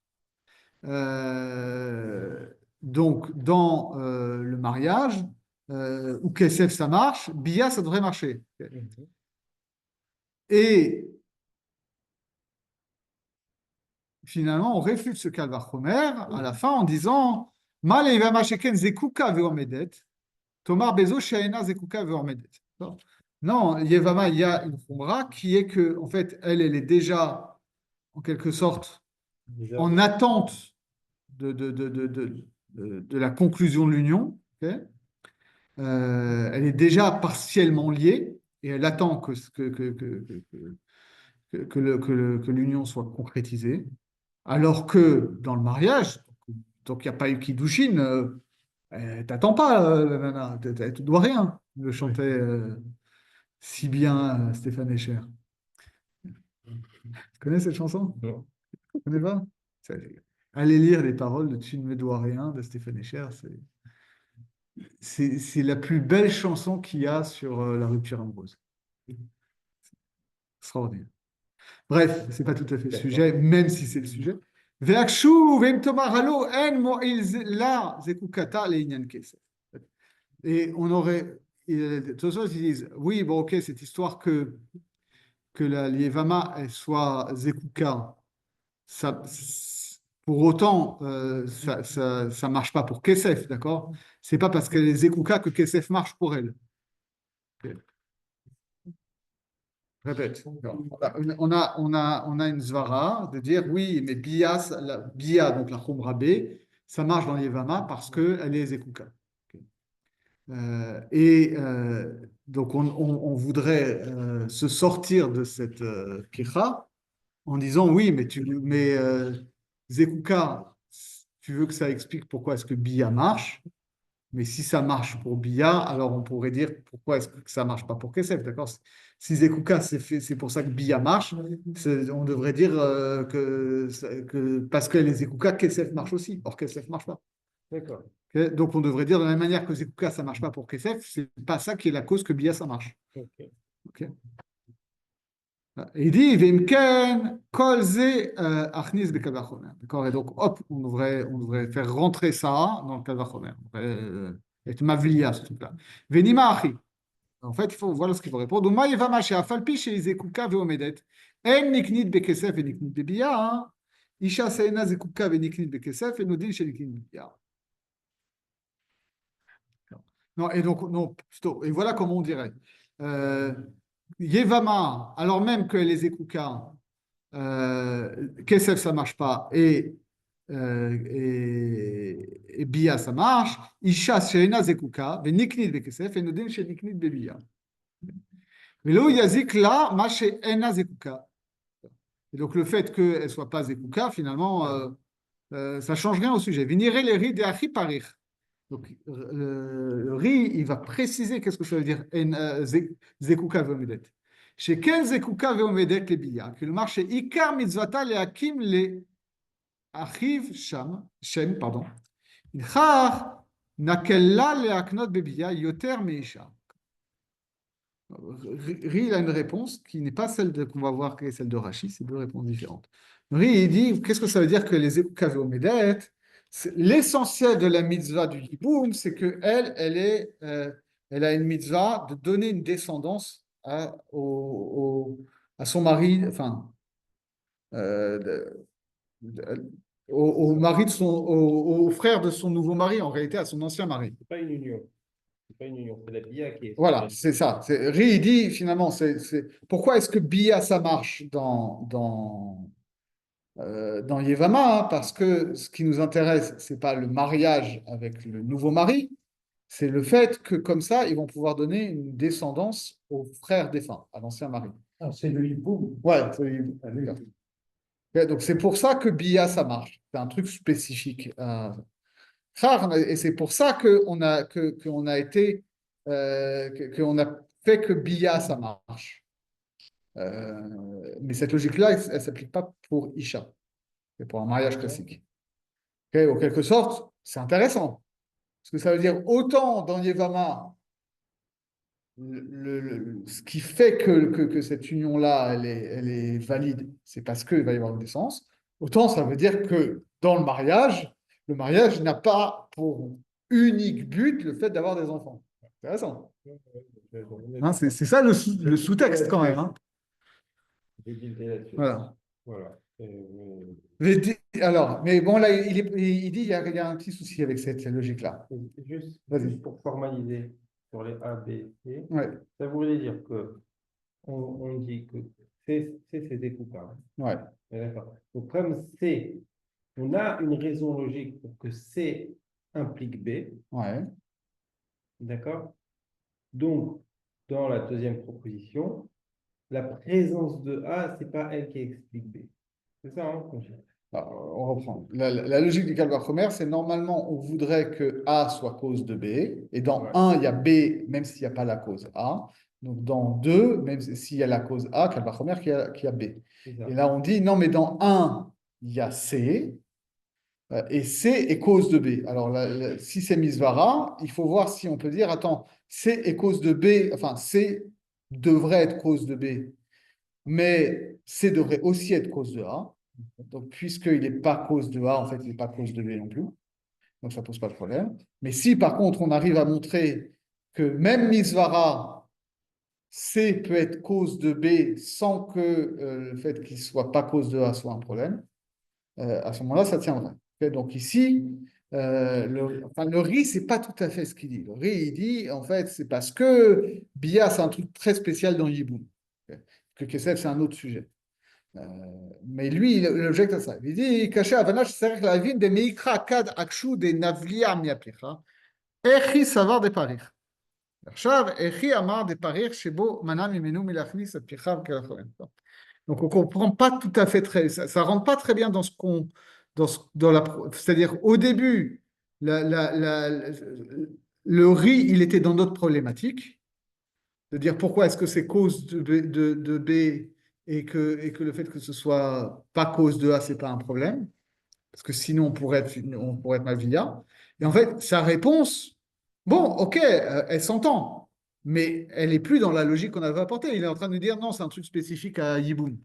Donc, dans le mariage, où Kesef, ça marche, Bia, ça devrait marcher. Okay. Et finalement, on réfute ce Kalvachomer à la fin en disant Mal Yevama Sheken Zekuka Veomedet. Tomar Bezo Shaena Zekuka Veormedet. Non, Yevama, il y a une khumra qui est que, en fait, elle est déjà, en quelque sorte, en attente de la conclusion de l'union. Okay, elle est déjà partiellement liée et elle attend que l'union soit concrétisée. Alors que dans le mariage, tant qu'il n'y a pas eu Kiddushin, t'attends pas, la nana, elle te doit rien. Le chantait si bien Stéphane Echer. Tu connais cette chanson? Non. Tu connais pas? Allez lire les paroles de Tu ne me dois rien de Stéphane Echer. C'est la plus belle chanson qu'il y a sur la rupture amoureuse. Extraordinaire. Bref, c'est pas tout à fait le sujet, même si c'est le sujet. Et on aurait, de toute façon, ils disent, oui, bon, ok, cette histoire que la Lievama, elle soit Zekuka, ça, pour autant, ça marche pas pour Kesef, d'accord? C'est pas parce qu'elle est Zekuka que Kesef marche pour elle. Ok. Répète. On a une zvara de dire oui, mais Bia, donc la Khumra B, ça marche dans Yevama parce qu'elle est Zekuka. Ok. Donc on voudrait se sortir de cette kira en disant oui, mais Zekuka, tu veux que ça explique pourquoi est-ce que Bia marche, mais si ça marche pour Bia, alors on pourrait dire pourquoi est-ce que ça marche pas pour Kesef, d'accord? Si Zekuka, c'est pour ça que Bia marche, on devrait dire que parce qu'elle est Zekuka, Kesef marche aussi. Or, Kesef marche pas. D'accord. Ok. Donc, on devrait dire de la même manière que Zekuka, ça marche pas pour Kesef, c'est pas ça qui est la cause que Bia, ça marche. Ok. Ok. Et il dit, Vimken, kolze achnis bekal vachomer. D'accord? Et donc, hop, on devrait faire rentrer ça dans le kal vachomer. Et mavlia, ce truc-là. Venima achi. En fait, voilà ce qu'il faut répondre. Uma yeva mashe afalpi sheizekuka veomedet. En niknit bekesef et niknit bebia. Isha seena zekuka ve niknit bekesef et nodin she niknit bebia. Non, et donc, non, plutôt, et voilà comment on dirait. Yevama, alors même que les Zekuka, Kesef, ça marche pas, et Bia, ça marche. Isha, Sheina, Zekuka, Niknit, Bekesef, et Nodin, chez Niknit, Bebia. Mais là, Yazik, là, Mache, Ena, Zekuka. Et donc, le fait qu'elle ne soit pas Zekuka, finalement, ça ne change rien au sujet. Venirez les riz de Achi Parir. Donc, le riz, il va préciser qu'est-ce que ça veut dire Zekuka veomedet. Chez quel Zekuka veomedet les billard, que le marché Ikar mitzvata le hakim le achiv Shem, pardon. Ilchar nakella le aknot bebiya yoter meisha. Ri, il a une réponse qui n'est pas celle qu'on va voir, qui est celle de Rashi, c'est deux réponses différentes. Ri, il dit, qu'est-ce que ça veut dire que les Zekuka veomedet? L'essentiel de la mitzvah du Yiboum, c'est qu'elle, elle a une mitzvah de donner une descendance à son mari, enfin, euh, de- au mari de au frère de son nouveau mari, en réalité à son ancien mari. C'est pas une union. C'est pas une union. C'est la bia qui est. Voilà, c'est ça. Ri, il dit finalement, pourquoi est-ce que Bia, ça marche dans Yevama, hein, parce que ce qui nous intéresse, c'est pas le mariage avec le nouveau mari, c'est le fait que comme ça, ils vont pouvoir donner une descendance au frère défunt, à l'ancien mari. Ah, c'est le hibou. Ouais, Ah, oui. ouais, donc c'est pour ça que Bia, ça marche. C'est un truc spécifique. Et c'est pour ça qu'on a été, qu'on a fait que Bia, ça marche. Mais cette logique-là, elle ne s'applique pas pour Isha. C'est pour un mariage classique. Okay, en quelque sorte, c'est intéressant. Parce que ça veut dire autant dans Yevama, ce qui fait que cette union-là, elle est valide, c'est parce qu'il va y avoir une naissance. Autant ça veut dire que dans le mariage n'a pas pour unique but le fait d'avoir des enfants. Intéressant. Hein, c'est ça le sous-texte quand même. Hein. J'ai tilté là-dessus. Voilà. Voilà. Alors, mais bon, là, il dit il y a un petit souci avec cette logique-là. Juste pour formaliser sur les A, B, C, Ouais, ça voulait dire que on dit que C, c'est découpable. ouais. D'accord. Donc, comme C, on a une raison logique pour que C implique B. Ouais. D'accord? Donc, dans la deuxième proposition, la présence de A, ce n'est pas elle qui explique B. C'est ça, hein, qu'on cherche. Alors, on reprend. La logique du Calvar-Khomer, c'est normalement, on voudrait que A soit cause de B. Et dans Ouais. 1, il y a B, même s'il n'y a pas la cause A. Donc dans 2, même s'il y a la cause A, Calvar-Khomer qui a B. C'est ça. Et là, on dit, non, mais dans 1, il y a C. Et C est cause de B. Alors, si c'est Misvara, il faut voir si on peut dire, attends, C est cause de B, enfin, C devrait être cause de B, mais C devrait aussi être cause de A. Donc, puisqu'il n'est pas cause de A, en fait, il n'est pas cause de B non plus. Donc, ça ne pose pas de problème. Mais si, par contre, on arrive à montrer que même Misvara, C peut être cause de B sans que le fait qu'il ne soit pas cause de A soit un problème, à ce moment-là, ça tiendrait. Ok, donc ici, le riz, c'est pas tout à fait ce qu'il dit. Le riz, il dit, en fait, c'est parce que Bia, c'est un truc très spécial dans Yiboum. Ok, que Kesef, c'est un autre sujet. Euh, mais lui, il objecte à ça. Il dit, caché Avanash, c'est la vie des Meikra Kad Akshu des Navlia Miaplicha, Echi Savar de Paris. עכשיו, איך אמר דפריך שבו מנע ממנו מלהכניס את פיכיו כלחוהם. Donc on ne comprend pas tout à fait très, ça ne rentre pas très bien dans ce qu'on, c'est-à-dire au début, le riz, il était dans d'autres problématiques, de dire pourquoi est-ce que c'est cause de B et que le fait que ce soit pas cause de A, c'est pas un problème, parce que sinon on pourrait être malveillant. Et en fait, sa réponse, bon, ok, elle s'entend, mais elle n'est plus dans la logique qu'on avait apportée. Il est en train de nous dire non, c'est un truc spécifique à Yiboum.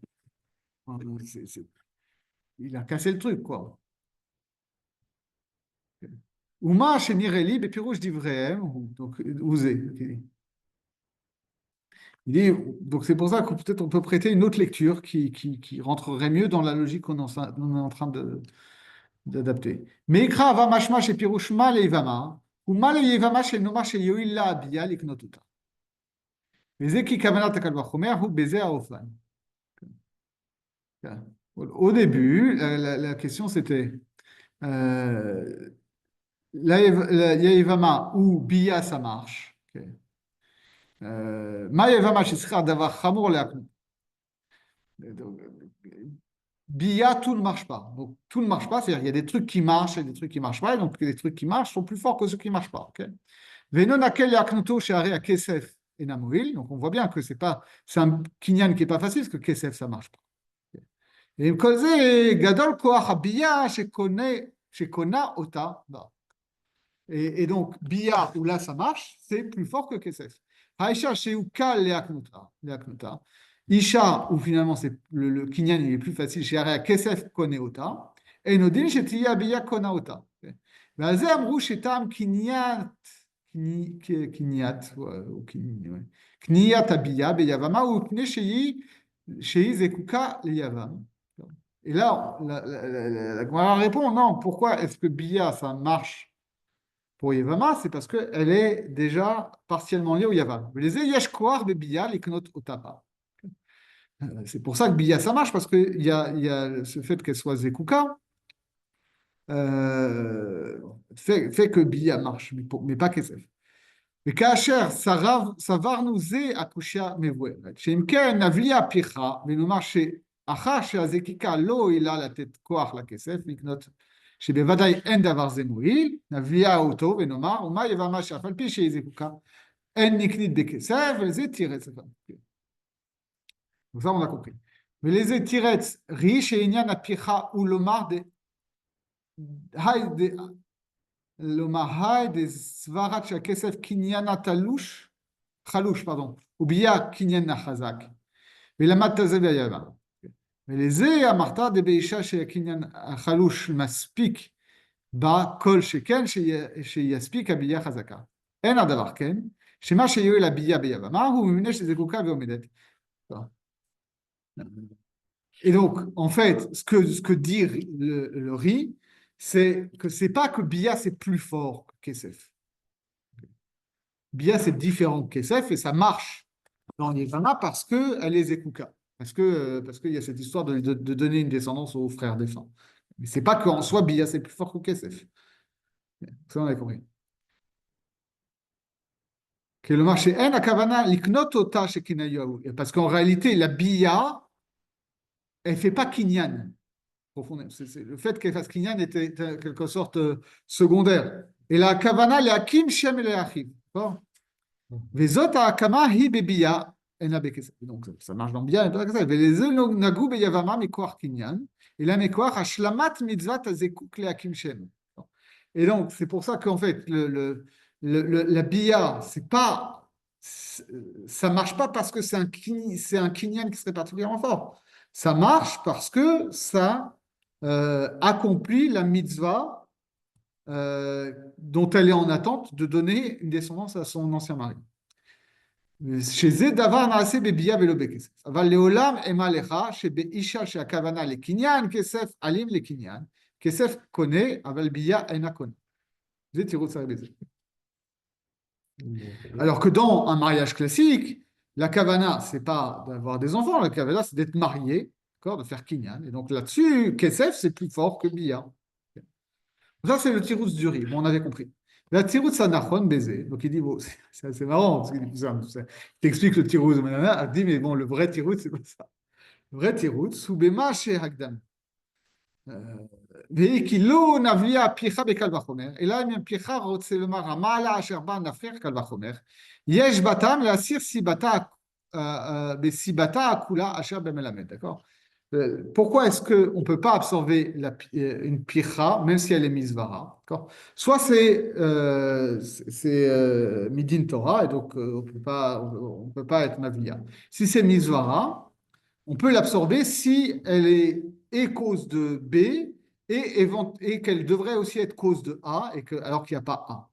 Il a cassé le truc, quoi. Ouma Shenireli, Bepirouche d'Ivraim, donc Ouzé. Il dit, donc c'est pour ça que peut-être on peut prêter une autre lecture qui rentrerait mieux dans la logique qu'on est en train d'adapter. Mais Ikra va mashma chez Pirouche mal et vama, ou mal et vama chez Noma chez Yoïla Abia, l'iknotuta. Mais Zeki Kavanat Kalvachomer, ou Bézé à Oflan. Au début, la question c'était Yaevama ou Bia, ça marche. Okay. Ma Yaevama, c'est ce d'avoir Hamour Leaknou. Bia, tout ne marche pas. Donc, tout ne marche pas, c'est-à-dire qu'il y a des trucs qui marchent et des trucs qui ne marchent pas, et donc les trucs qui marchent sont plus forts que ceux qui ne marchent pas. Okay. Venon Yaknuto chez Are à Kesef et Namoil. Donc, on voit bien que c'est un kinyan qui n'est pas facile, parce que Kesef, ça ne marche pas. Et Gadol Koach Bia, chez Kona Ota. Et donc, Bia, où là ça marche, c'est plus fort que Kesef. Haïcha, chez Uka, Leaknuta. Isha, où finalement le kinyan il est plus facile, chez Area Kesef Koneota. Et Nodin, chez Tia Bia Konaota. Vaze Amrou, chez Tam Kinyat, Kniat Abia, Beyavama, ou Kne chez Zekuka, Leyavam. Et là, la Gemara répond non, pourquoi est-ce que Bia ça marche pour Yevama, c'est parce qu'elle est déjà partiellement liée au Yavam. C'est pour ça que Bia, ça marche, parce qu'il y a ce fait qu'elle soit Zekuka, fait que Bia marche, mais pas Kesef. Mais Kacher, Savarnu Ze Akushia Mevoueret. Chez Imken, Navlia Picha, mais nous marcher, Acha, chez Azekika, Lo, il a la tête Koach, la Kesef, Miknot. שבוודאי אין דבר זה מועיל, נביאה אותו ונאמר, ומה יבמה שאף על פי שהיא זקוקה, אין נקנית בכסף, ולזה תירץ. Donc ça, on a compris. ולזה תירץ, ראי שעניין הפיכה הוא לומר היי דסברת שהכסף קניין התלוש, חלוש, פרדון, ובייה קניין החזק, ולמדת זה ביבם. ולזה אמרת דבאישה שהקניין החלוש מספיק בה כל שכן שיספיק הבייה חזקה. אין הדבר כן, שמה שיועיל הבייה ביבמה הוא מבנה שזקוקה ועומדת. Et donc, en fait, ce que dit le riz, c'est que c'est pas que Bia c'est plus fort que Kesef. Bia c'est différent que Kesef et ça marche dans Yevama parce qu'elle est Zekuka. Parce qu'il y a cette histoire de donner une descendance aux frères défunts. Mais ce n'est pas qu'en soi, Bia, c'est plus fort que Kesef. Ça, on a compris. Parce qu'en réalité, la Bia, elle ne fait pas Kinyan. Le fait qu'elle fasse Kinyan était en quelque sorte secondaire. Et la Kavana, elle est Hakim, Shem et Leachim. Vezot Hakama, Hi Bebia. Donc ça marche dans bien. Et là, Mekoar, Ashlamat Mitzvat Azekuk Leakim Shem. Et donc, c'est pour ça qu'en fait, la Bia, ça marche pas parce que c'est un kinyan qui serait particulièrement fort. Ça marche parce que ça accomplit la mitzvah dont elle est en attente de donner une descendance à son ancien mari. שזה דבר נעשה בביאה ולא בכסף. אבל לעולם אמה לך שבאישה שהכוונה לקניין, כסף אלים לקניין, כסף קונה, אבל ביאה אינה קונה. זה תירוץ הרבי זה. Alors que dans un mariage classique, la kavana, c'est pas d'avoir des enfants, la kavana, c'est d'être marié, d'accord, de faire kinyan. Et donc là-dessus, kesef, c'est plus fort que biya. Ça, c'est le tirouz du riz. Bon, on avait compris. La tirouz sanachon baiser. Donc il dit, bon, c'est assez marrant, parce qu'il dit, il t'explique le tirouz, il dit, mais bon, le vrai tirouz, c'est pas ça. Le vrai tirouz, soubema chez Hagdam. וכאילו נבליע פיך בקל וחומר, אלא אם פיך רוצה לומר המעלה אשר בה נפריך קל וחומר, יש בטעם להסיר בסיבתה הכולה אשר במלמד, d'accord? Pourquoi est-ce qu'on ne peut pas absorber une pircha, même si elle est misvara, d'accord? Soit c'est midin Torah, et donc on ne peut pas être mavlia. Si c'est misvara, on peut l'absorber si elle est et cause de B et qu'elle devrait aussi être cause de A, alors qu'il n'y a pas A.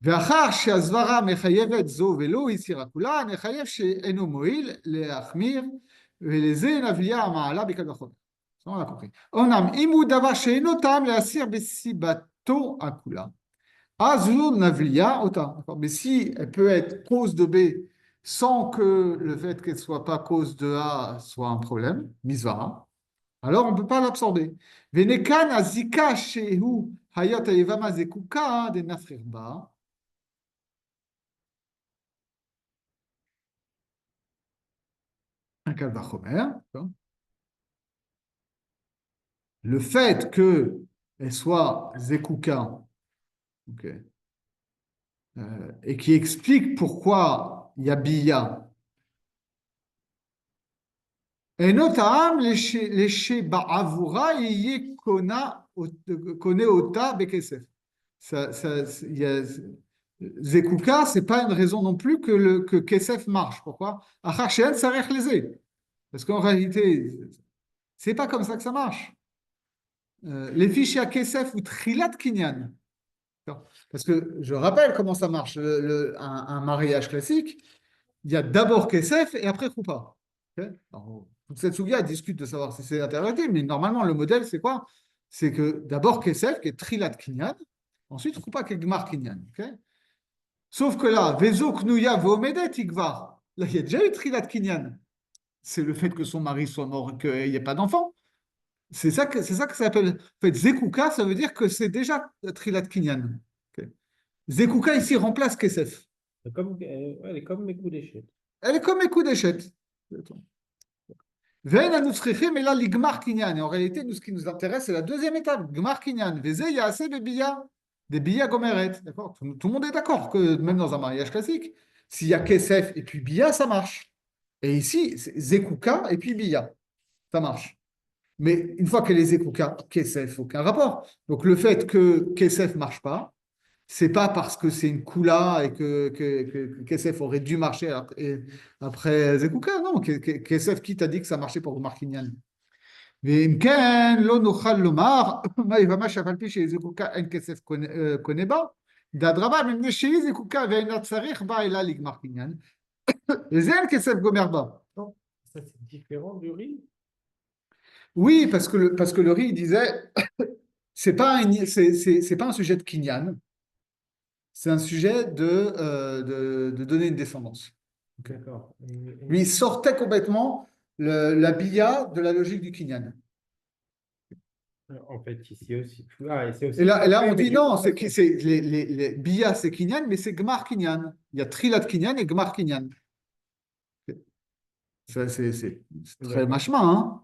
ואחר שהסברה מחייבת זו ולא הסירה כולה, נחייב שאינו מועיל להחמיר, ולזה נבליע המעלה בקל וחומר. On a compris. אומנם אם הוא דבר שאינו טעם להסיר בסיבתו הכולה, אז זו נבליע אותה. Mais si elle peut être cause de B sans que le fait qu'elle ne soit pas cause de A soit un problème, misvara, alors on ne peut pas l'absorber. Venekan azika shehu hayat ayevama zekuka de nafrirba. Un kalvachomer. Le fait qu'elle soit zekuka, okay, et qui explique pourquoi il y a biya. Et notamment, les Ba'avura, il connaît Ota Bekesef. Zekuka, ce n'est pas une raison non plus que Kesef marche. Pourquoi? Achar ça les. Parce qu'en réalité, ce n'est pas comme ça que ça marche. Les fichiers à Kesef ou Trilat Kinyan. Parce que je rappelle comment ça marche. Un mariage classique, il y a d'abord Kesef et après Koupa. Okay? Toute cette souga discute de savoir si c'est interprété, mais normalement, le modèle, c'est quoi? C'est que d'abord Kesef, qui est Trilat Kinyan, ensuite Koupa, qui est Gmar Kinyan. Okay? Sauf que là, Vezo Knuya Vomedet Igvar, là, il y a déjà eu Trilat Kinyan. C'est le fait que son mari soit mort, qu'il n'y ait pas d'enfant. C'est ça que ça s'appelle. En fait, Zekuka, ça veut dire que c'est déjà Trilat Kinyan. Okay? Zekuka ici remplace Kesef. Elle est comme mes coups d'échette. Elle est comme mes coups d'échette. Et en réalité, nous, ce qui nous intéresse, c'est la deuxième étape. Gmar Kinyan. Il y a assez de biya, des biya gomeret. D'accord? Tout le monde est d'accord que même dans un mariage classique, s'il y a Kesef et puis biya, ça marche. Et ici, c'est Zekuka et puis biya. Ça marche. Mais une fois qu'elle est Zekuka, Kesef, aucun rapport. Donc le fait que Kesef ne marche pas, c'est pas parce que c'est une Kula et que Kesef aurait dû marcher après Zekuka. Non, Kesef, qui t'a dit que ça marchait pour Marquinyan? ואם כן, לא נוכל לומר, מה שאף על פי שזקוקה אין כסף קונה בה, דאדרבה, מפני שהיא זקוקה ואינה צריך בה אלא לגמר קניין, וזה אין כסף גומר בה. Ça, c'est différent du riz? Oui, parce que le riz, il disait, c'est pas un sujet de kinyan, c'est un sujet de donner une descendance. Okay. D'accord. Lui, il sortait complètement la billa de la logique du kinyan. En fait, ici aussi. Ah, ici aussi. Et là on dit non, les billa, c'est kinyan, mais c'est gmar kinyan. Il y a trilat kinyan et gmar kinyan. Ça, c'est très machma, hein?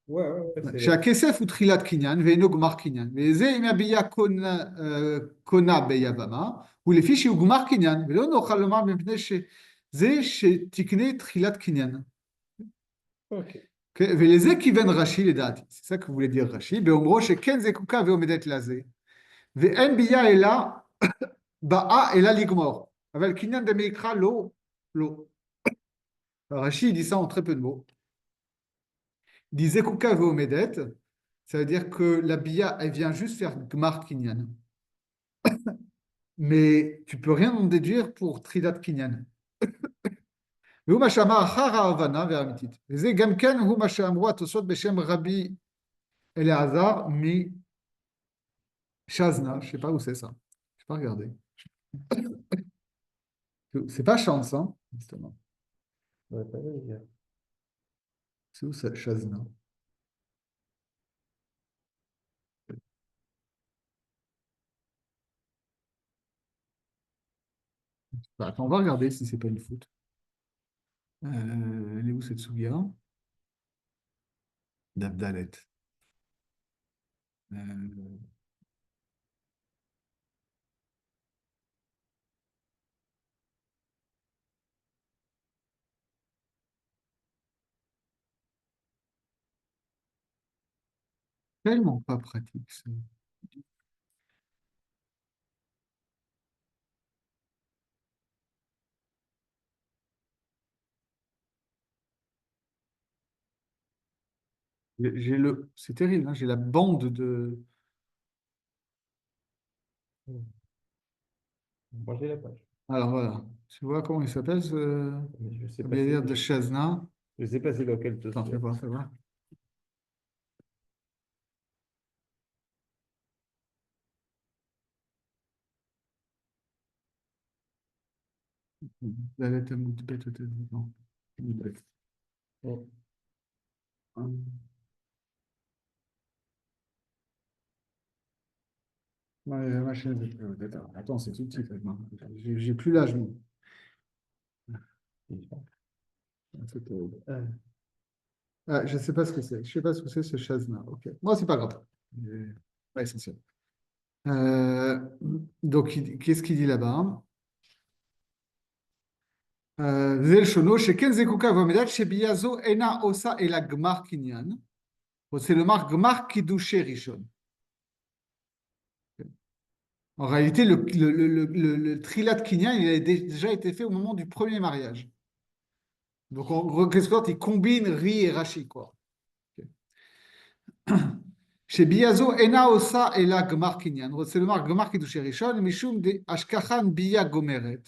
Ouais. Chez Kesef ou trilat kinyan, veino gmar kinyan. Mais c'est une billa kona beyavama, ou les fiches ou gmar kinyan. Mais là, on a le mal même chez tikne trilat kinyan. Ok. ולזה כיוון רש"י לדעתי, c'est ça que voulait dire רש"י, באומרו שכן זקוקה ועומדת לזה, ואין ביה אלא באה אלא לגמור, אבל קניין דמיקרא לא. רש"י dit ça en très peu de mots. Il dit זקוקה ועומדת, Ça veut dire que la bia, elle vient juste faire Gmar Kinyan. Mais tu peux rien en déduire pour Trilat Kinyan. והוא מה שאמר אחר ההבנה והאמיתית. וזה גם כן הוא מה שאמרו התוספות בשם רבי אלעזר משזנה, je sais pas où c'est ça, je sais pas regarder. C'est pas chance, hein, justement. Ouais, pas vrai. C'est où ça, Chazna? Bah, attends, on va regarder si c'est pas une faute. Elle est où cette Sugia? D'Abdalet. Euh, tellement pas pratique, ça. C'est terrible, hein, j'ai la bande de. Moi, j'ai la page. Alors voilà, tu vois comment il s'appelle ce Mais je sais pas Abdiadir de si, Chazna? je sais pas c'est lequel te Attends, fais voir, fais voir. Dalet Amud Bet, non. Bet. Ouais. Ouais, attends, c'est tout petit. J'ai plus l'âge, moi. C'est terrible. Ah, je ne sais pas ce que c'est. Je sais pas ce que c'est ce Chazna. Ok. Moi, c'est pas grave. Pas essentiel. Euh, donc, qu'est-ce qu'il dit là-bas? Zel shono, sheken zekuka vomedat, shebiyazo ena osa et la gmar kinyan. C'est le marque gmar kidouché rishon. En réalité, le trilat kinyan, il a déjà été fait au moment du premier mariage. Donc, en quelque sorte, il combine Ri et Rashi, quoi. Chez Biazo, Ena Osa et la Gmar Kinyan. C'est le marque Gmar Kiddush Rishon, Mishum de Ashkachan Bia Gomeret.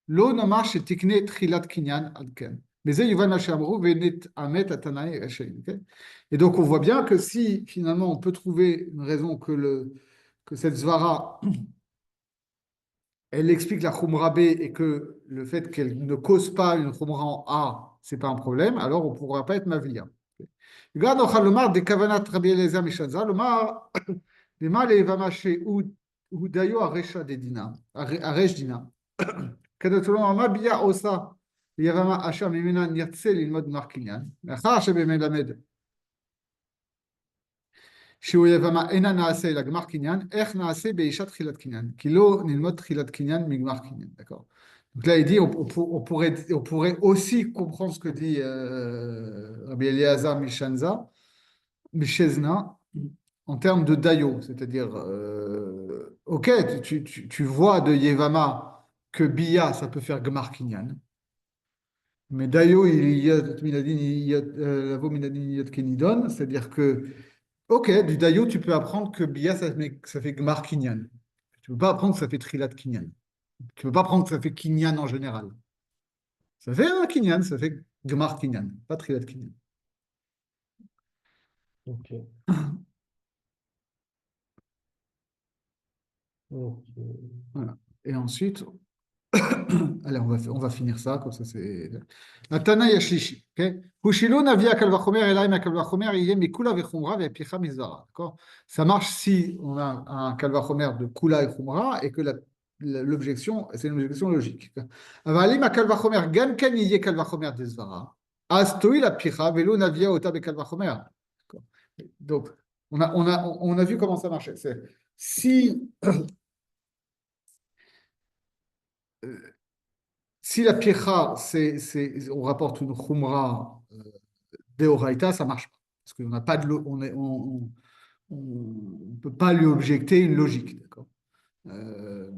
Lo Namar chez Tikne Trilat Kinyan Adken. Mais c'est Yuval Machamrou, Venet Amet Atanaï Hashem. Et donc, on voit bien que si finalement on peut trouver une raison que cette Zvara, elle explique la Khumra B et que le fait qu'elle ne cause pas une Khumra en A, c'est pas un problème, alors on ne pourra pas être Mavlia. Regarde, on va lomar de Kavanat Rabbi Eliezer Mishanza, lomar de mal et vamaché ou d'ailleurs Aresha de Dina, Aresh Dina. כדתולו מה ביה עושה ביבמה אשר ממנה נרצה ללמוד גמר קניין, מאחר שבמלמד שהוא יבמה אינה נעשה אלא גמר קניין, איך נעשה באישה תחילת קניין? כי לא נלמוד תחילת קניין מגמר קניין, d'accord? Donc là, il dit, on pourrait aussi comprendre ce que dit Rabbi Eliezer Mishezna, en termes de dayo, c'est-à-dire, ok, tu vois de Yevama que Bia, ça peut faire Gmar Kinyan, mais dayo, il y a Lavo Minadin Yad Kenidon, c'est-à-dire que, ok, du dayo, tu peux apprendre que Bia, ça fait Gmar Kinyan. Tu ne peux pas apprendre que ça fait Trilat Kinyan. Tu ne peux pas apprendre que ça fait Kinyan en général. Ça fait un Kinyan, ça fait Gmar Kinyan, pas Trilat Kinyan. Ok. Ok. Voilà. Et ensuite, allez, on va finir ça, comme ça c'est. Atana Yashishi. Hushilun avia kalvachomer elaim a kalvachomer yem mikula vechumra vepicha mizvara. D'accord? Ça marche si on a un kalvachomer de kula et chumra et que l'objection, c'est une objection logique. Avalim a kalvachomer gam ken yé kalvachomer desvara. Astoi la picha velo navia ota be kalvachomer. Donc, on a vu comment ça marchait. Si Si la piecha, on rapporte une khumra deoraita, ça marche pas. Parce qu'on n'a pas de, on peut pas lui objecter une logique, d'accord. Euh,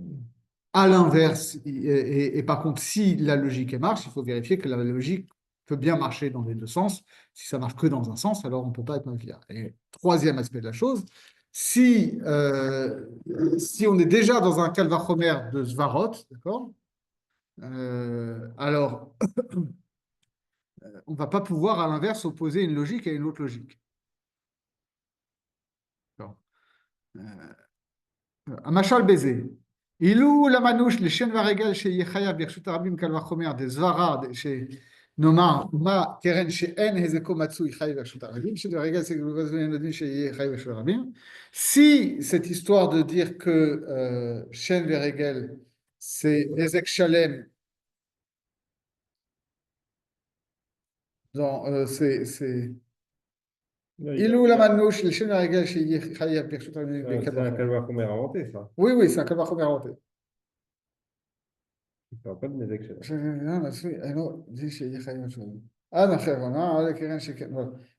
à l'inverse, et par contre, si la logique elle marche, il faut vérifier que la logique peut bien marcher dans les deux sens. Si ça marche que dans un sens, alors on ne peut pas être Mavia. Et troisième aspect de la chose, si on est déjà dans un calvachomer de Svarot, d'accord, alors on ne va pas pouvoir à l'inverse opposer une logique à une autre logique. המשל בזה, אילו למנוש לשן והרגל שיהיה חייב ברשות הרבים קל וחומר דזברה שנאמר מה קרן שאין הזקו מצוי חייב ברשות הרבים, שן והרגל c'est que שיהיה חייב ברשות הרבים. Si cette histoire de dire que שן והרגל c'est נזק שלם, c'est אילו למנוש לשן והרגל שיהיה חייב ברשות הרבים C'est un calvachomer inventé, ça. oui, oui, c'est un calvachomer inventé. Il ne parle pas de mes excellents.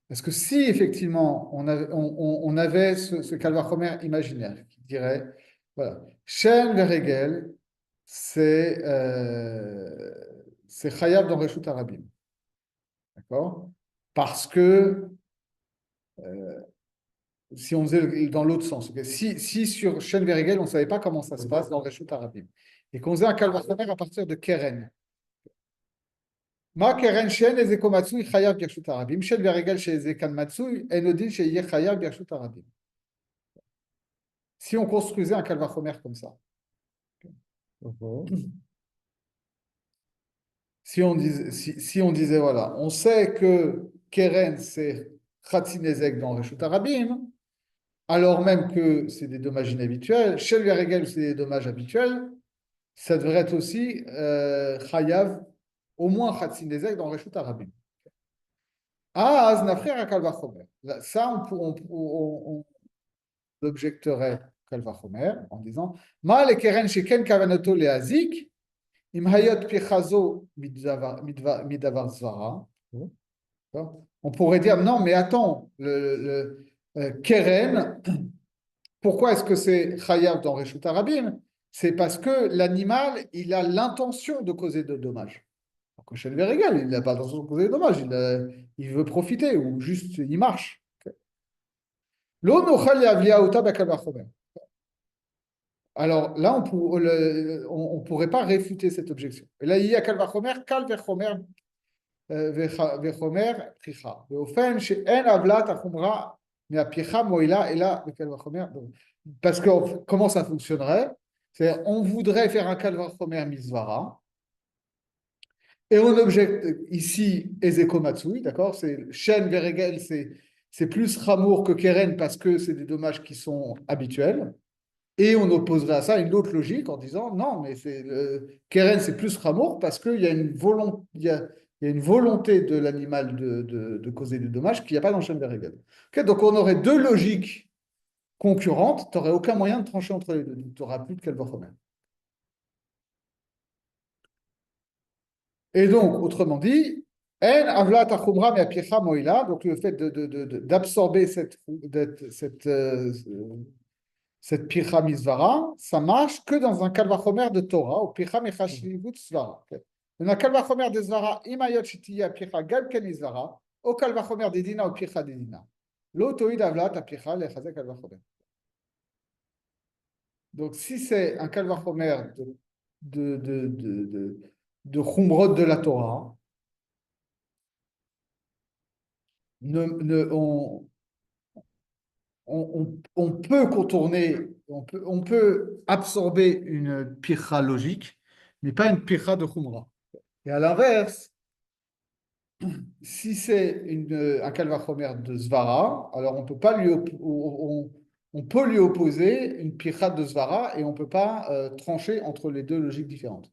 Parce que si effectivement on avait ce calvachomer imaginaire qui dirait, voilà, Shen Veregel, c'est Chayav dans Reshut Arabim. D'accord? Parce que si on faisait dans l'autre sens, okay? Si sur Shen Veregel, on ne savait pas comment ça se passe dans Reshut Arabim, et qu'on faisait un calvachomer à partir de Keren. Ma Keren Shen Ezeko Matsui Chayav Birshut Arabim, Shen Veregel chez Ezekan Matsui, Enodin chez Yeh Chayav Birshut Arabim. Si on construisait un calvachomer comme ça, si on disait voilà, on sait que Keren c'est Khatzin Ezek dans Reshut Arabim, alors même que c'est des dommages inhabituels, Shen Veregel c'est des dommages habituels, ça devrait être aussi Chayav, au moins Khatzin Ezek dans Reshut Arabim. Ah, Aznafrer à Kalvachomer. Ça, on objecterait Kalvachomer en disant Ma le keren sheken kavanoto le azik, im hayot pichazo midavar zvara. On pourrait dire non, mais attends, le keren, pourquoi est-ce que c'est chayav dans Reshut Arabim? C'est parce que l'animal, il a l'intention de causer de dommages. Chez le Vérégal, il n'a pas l'intention de causer de dommages, il veut profiter ou juste il marche. Alors là, on ne pourrait pas réfuter cette objection. Et là, il y a Kalvachomer, Kalvachomer, Vechomer, Tricha. Au fait, chez En Avlat, Achumra, mais à Picha, Moïla, et là, le Kalvachomer. Parce que comment ça fonctionnerait? C'est on voudrait faire un Kalvachomer Misvara. Et on objecte ici Ezeko Matsui, d'accord? C'est Shen Veregel, c'est plus Ramour que Keren parce que c'est des dommages qui sont habituels. Et on opposerait à ça une autre logique en disant non, mais Keren c'est plus Ramour parce qu'il y a une volonté, il y a une volonté de l'animal de causer des dommages qu'il n'y a pas dans Shen Veregel. Okay, donc on aurait deux logiques concurrentes, tu n'aurais aucun moyen de trancher entre les deux. Tu n'auras plus de Kalvachomer. Et donc, autrement dit, En avlat achumra me'apiecha moïla, donc le fait d'absorber cette pircha misvara, ça marche que dans un kalvachomer de Torah, ou pircha mechashivut svara. Dans un kalvachomer de svara, imayot shetiya pircha gam ken misvara, au kalvachomer de dina ou pircha de dina. L'autoïd avlat apiecha lechazek kalvachomer. Donc, si c'est un kalvachomer de chumrot de la Torah, on peut contourner, on peut absorber une pircha logique, mais pas une pircha de Khumra. Et à l'inverse, si c'est un kalvachomer de Zvara, alors on peut pas on peut lui opposer une pircha de Zvara et on ne peut pas trancher entre les deux logiques différentes.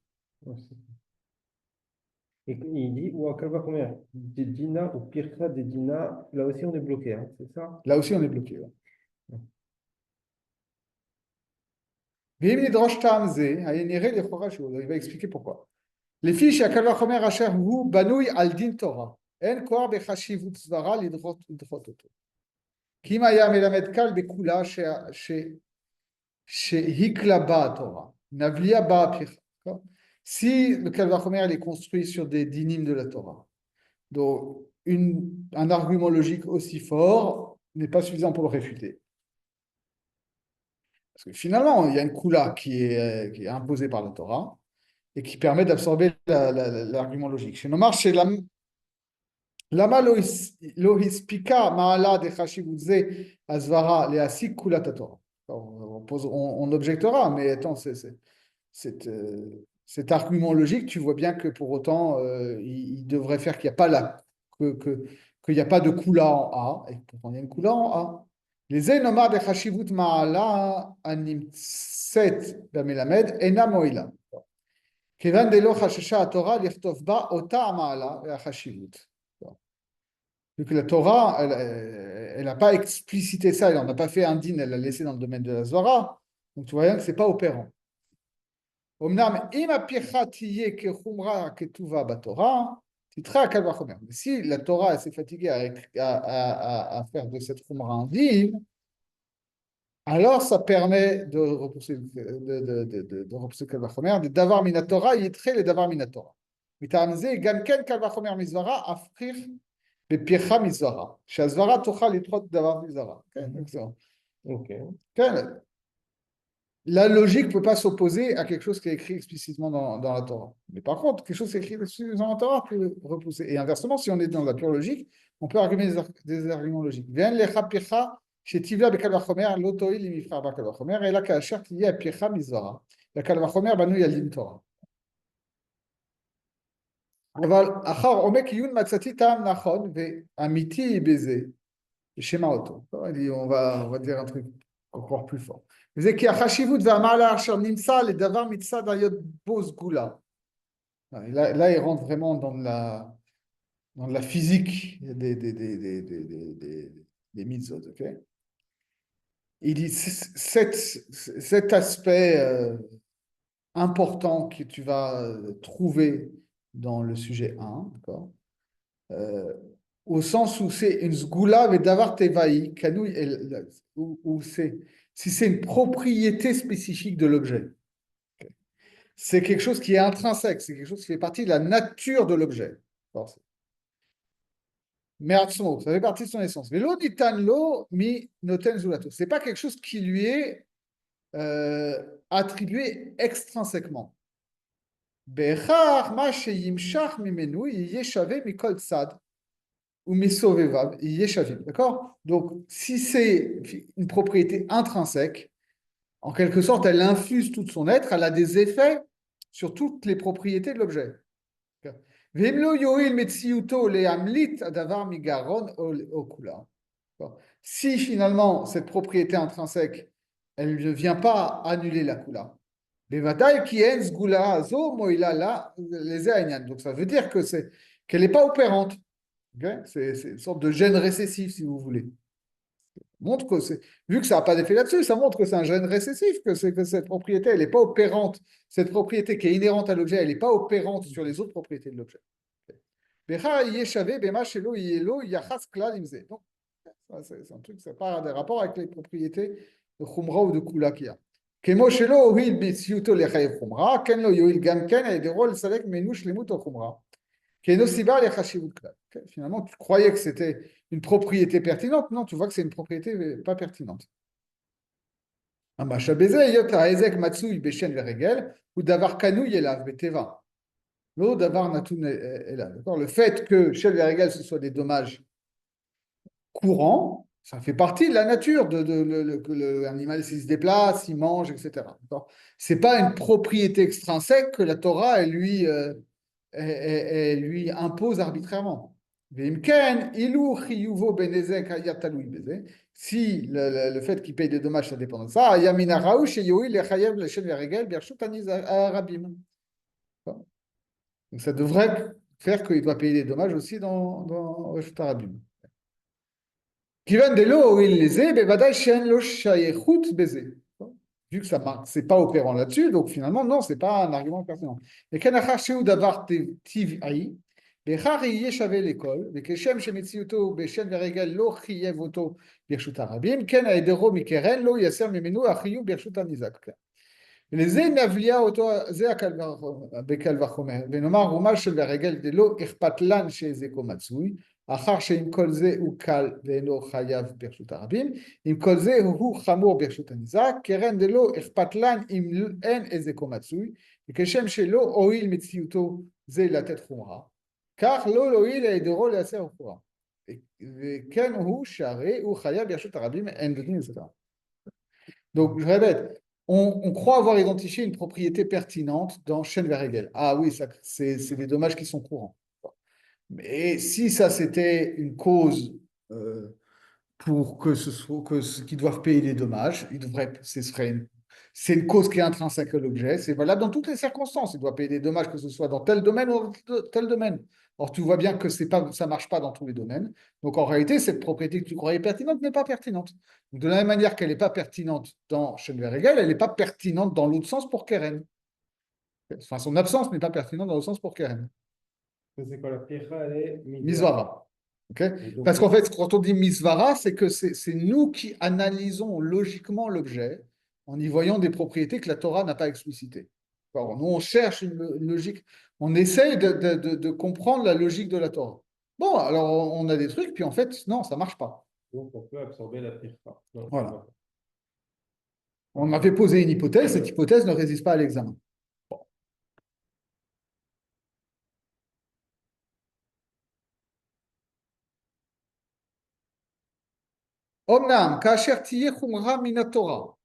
Et il dit, ou à calvachomer des dina ou pircha des dina, là aussi on est bloqué, hein, c'est ça? Là aussi, on est bloqué. Ouais. Il va expliquer pourquoi. Les fiches à Kalvachomer Asher Hu Banui al Din Torah. En Koar Bechashivut Zvara Lidrot Oto. Kimaya Melamed Kal Bekula Hikla Ba Torah. Navlia Ba Pircha. Si le Kalvachomer est construit sur des dinim de la Torah, Donc, un argument logique aussi fort n'est pas suffisant pour le réfuter. Parce que finalement, il y a une Kula qui est imposée par la Torah et qui permet d'absorber l'argument logique. Chez Nomar, chez Lama lo hispika ma'ala de chashivut ze azvara leasik kulat Torah. On objectera, mais attends, cet argument logique, tu vois bien que pour autant, il devrait faire qu'il n'y a pas qu'il n'y a pas de kula en A, et pourtant il y a une kula en A. Les nomar de chashivut ma'ala animtset b'melamed ena moila. Kevan delo chashesha Torah lichtov ba ota ma'ala chashivut. Vu que la Torah, elle n'a pas explicité ça, elle n'en a pas fait un din, elle l'a laissé dans le domaine de la Zohar. Donc tu vois bien que ce n'est pas opérant. Si la Torah s'est fatiguée à faire de cette khumra un din, alors ça permet de repousser Kal Vachomer, de davar min Torah, yitre le davar min Torah. מטעם זה, גם כן קל וחומר מזוהרה, הפכיך בפיך מזוהרה, שהזוהרה תוכל לדחות דבר מזוהרה. כן, Ok. כן. La logique ne peut pas s'opposer à quelque chose qui est écrit explicitement dans la Torah. Mais par contre, quelque chose qui est écrit explicitement dans la Torah peut repousser. Et inversement, si on est dans la pure logique, on peut arguer des arguments logiques. Viens lecha picha shetivla bekal vachomer lo toil limifra bakal vachomer et la kaasher tiye picha mizvara. La kal vachomer banu yalim Torah. אבל אחר עומק עיון מצאתי טעם נכון ואמיתי בזה, בשמה אותו. On va dire un truc encore plus fort. וזה כי החשיבות והמעלה אשר נמצא לדבר מצד היות בו סגולה. Là, il rentre vraiment dans la physique des mitzvot. Okay? Il dit cet aspect important que tu vas trouver dans le sujet 1, d'accord, au sens où c'est une sgoula vedavar tevaï, où si c'est une propriété spécifique de l'objet. Okay. C'est quelque chose qui est intrinsèque, c'est quelque chose qui fait partie de la nature de l'objet. Me'atzmo, ça fait partie de son essence. Velo nitan lo mi noten zulato. C'est pas quelque chose qui lui est attribué extrinsèquement. Donc, si c'est une propriété intrinsèque, en quelque sorte, elle infuse tout son être, elle a des effets sur toutes les propriétés de l'objet. Si finalement, cette propriété intrinsèque, elle ne vient pas annuler la kula, donc ça veut dire qu'elle n'est pas opérante. Okay, c'est une sorte de gène récessif, si vous voulez. Montre que vu que ça n'a pas d'effet là-dessus, ça montre que c'est un gène récessif, que cette propriété, elle n'est pas opérante. Cette propriété qui est inhérente à l'objet, elle n'est pas opérante sur les autres propriétés de l'objet. Donc, c'est un truc, ça part des rapports avec les propriétés de Khumra ou de Kula qu'il y a. כמו שלא הועיל בציותו לחייב חומרה, כן לא יועיל גם כן היעדרו לסלק ממנו שלמות החומרה, כי אינו סיבה לחשיבות כלל. Finalement, tu croyais que c'était une propriété pertinente, non, tu vois que c'est une propriété pas pertinente. המשל בזה, היות ההיזק מצוי בשן ורגל, הוא דבר קנוי אליו בטבע. לא דבר נתון אליו. Le fait que chez les régales, ce soit des dommages courants, ça fait partie de la nature que l'animal, s'il se déplace, il mange, etc. Ce n'est pas une propriété extrinsèque que la Torah elle lui impose arbitrairement. Si le fait qu'il paye des dommages, ça dépend de ça, donc ça devrait faire qu'il doit payer des dommages aussi dans Reshut Harabim. Vu que ça marque, c'est pas opérant là-dessus, donc finalement, non, c'est pas un argument pertinent. Et l'école, לזה נבליה אותו, זה בקל וחומר, ונאמר רומה של הרגל דלא אכפת לן שהזיקו מצוי, אחר שעם כל זה הוא קל ואינו חייב ברשות הרבים, עם כל זה הוא חמור ברשות הניזק, קרן דלא אכפת לן אם אין הזיקו מצוי, וכשם שלא הועיל מציאותו זה לתת חומרה, כך לא הועיל היעדרו לייצר חומרה, וכן הוא שהרי הוא חייב ברשות הרבים אין דין לזה. Donc, je répète, on croit avoir identifié une propriété pertinente dans Schenver-Hegel. Ah oui, c'est des dommages qui sont courants. Mais si ça c'était une cause pour que ce soit qu'ils doivent payer des dommages, c'est une cause qui est intrinsèque à l'objet, c'est valable dans toutes les circonstances. Il doit payer des dommages, que ce soit dans tel domaine ou dans tel domaine. Or, tu vois bien que ça ne marche pas dans tous les domaines. Donc, en réalité, cette propriété que tu croyais pertinente n'est pas pertinente. Donc, de la même manière qu'elle n'est pas pertinente dans Schenver-Hegel, elle n'est pas pertinente dans l'autre sens pour Keren. Enfin, son absence n'est pas pertinente dans l'autre sens pour Keren. C'est quoi la pira, elle est Misvara. Okay? donc, Parce qu'en fait, quand on dit misvara, c'est que c'est nous qui analysons logiquement l'objet en y voyant des propriétés que la Torah n'a pas explicitées. Alors, nous, on cherche une logique, on essaye de comprendre la logique de la Torah. Bon, alors on a des trucs, puis en fait, non, ça ne marche pas. donc on peut absorber la pira. Non, Voilà. On m'avait posé une hypothèse, cette hypothèse ne résiste pas à l'examen. Omnam, kasher tiye chumra mina Torah.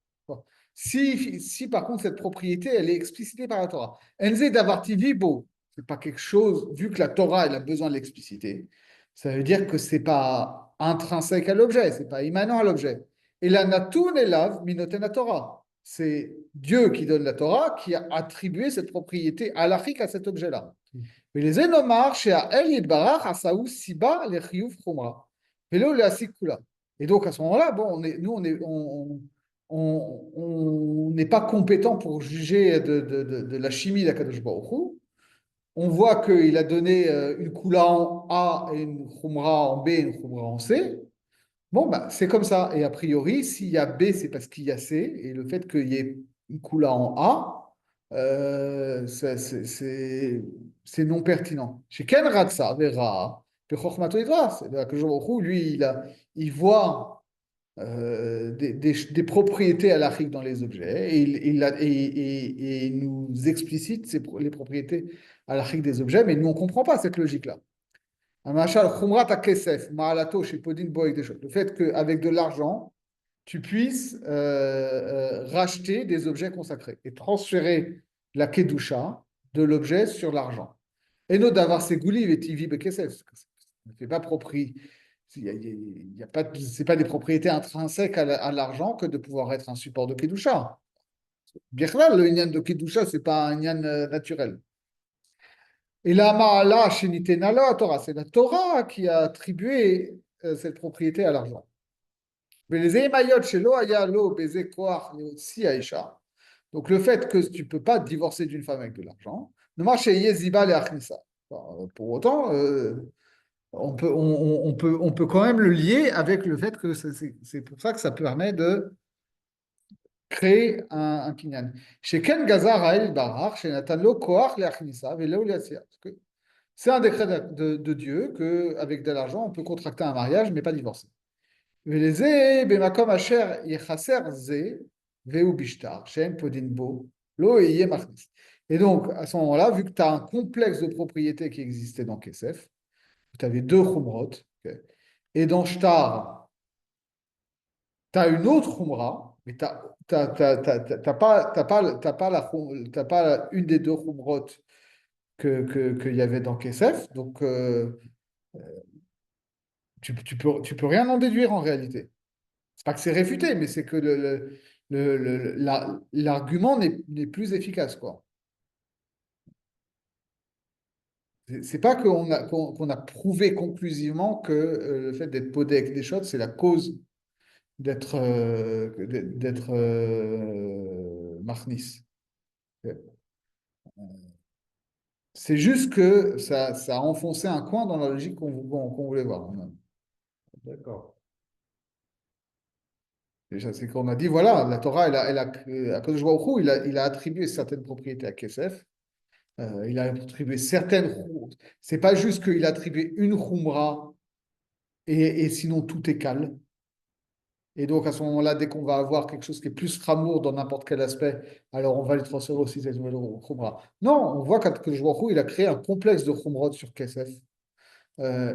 Si par contre cette propriété elle est explicitée par la Torah, enze davarti bo, c'est pas quelque chose, vu que la Torah elle a besoin de l'expliciter, ça veut dire que c'est pas intrinsèque à l'objet, c'est pas immanent à l'objet. Et la natun elav minoten la Torah, c'est Dieu qui donne la Torah qui a attribué cette propriété halachique à cet objet-là. Mais les enomar chez El Yitbarach asaou siba le chiyuv chumra, velo le asik kula. Et donc à ce moment-là, bon, on n'est pas compétent pour juger de la chimie d'Akadosh Baruch Hu. On voit qu'il a donné une Kula en A et une Khumra en B et une Khumra en C. Bon, bah, c'est comme ça. Et a priori, s'il y a B, c'est parce qu'il y a C. Et le fait qu'il y ait une Kula en A, c'est non pertinent. Chez Ken Ratsa, Vera, Pechormato Idra, c'est Akadosh Baruch Hu, lui, il voit des propriétés halachiques dans les objets et il nous explicite les propriétés halachiques des objets, mais nous, on ne comprend pas cette logique-là. Le fait qu'avec de l'argent, tu puisses racheter des objets consacrés et transférer la kedusha de l'objet sur l'argent. Et non d'avoir ces goulis et tivi bekesef. Ça ne fait pas propriété. Il y a pas, c'est pas des propriétés intrinsèques à l'argent que de pouvoir être un support de Kedusha. Bien là, le Inyan de Kedusha, ce n'est pas un Inyan naturel. Et la Ma'ala Shenitena la Torah, c'est la Torah qui a attribué cette propriété à l'argent. Mais les Emayot Shelo Aya Lo Beze Koach Si Aisha. Donc le fait que tu ne peux pas divorcer d'une femme avec de l'argent, ne marche Yeziba le Achnisa. Pour autant, on peut quand même le lier avec le fait que c'est pour ça que ça permet de créer un kinyan. Chez Ken Gazar Haïl Barar, chez Natanlo Koach Leachnisa, Veleu Leatzia. C'est un décret de Dieu qu'avec de l'argent, on peut contracter un mariage, mais pas divorcer. Veleze, Bemakom Asher Yechaser Ze, Veu Bishtar, Shem Podinbo, Lo Eye Machnis. Et donc, à ce moment-là, vu que tu as un complexe de propriété qui existait dans Kesef, tu avais deux Khumrot. Okay. Et dans Shtar, tu as une autre Khumra, mais tu n'as pas une des deux Khumrot qu'il y avait dans Kesef. Donc, tu peux rien en déduire en réalité. C'est pas que c'est réfuté, mais c'est que l'argument n'est plus efficace, quoi. C'est pas qu'on a prouvé conclusivement que le fait d'être podé avec des shots, c'est la cause d'être marnis. C'est juste que ça a enfoncé un coin dans la logique qu'on voulait voir. D'accord. Déjà, c'est qu'on a dit, voilà, la Torah, Akadosh Baruch Hu, il a attribué certaines propriétés à Kesef. Il a attribué certaines. C'est pas juste qu'il a attribué une Khumra et sinon tout est calme. Et donc, à ce moment-là, dès qu'on va avoir quelque chose qui est plus Ramour dans n'importe quel aspect, alors on va les transférer aussi cette nouvelle Khumra. Non, on voit qu'Akadosh Baruch Hu, il a créé un complexe de Khumrot sur Kesef.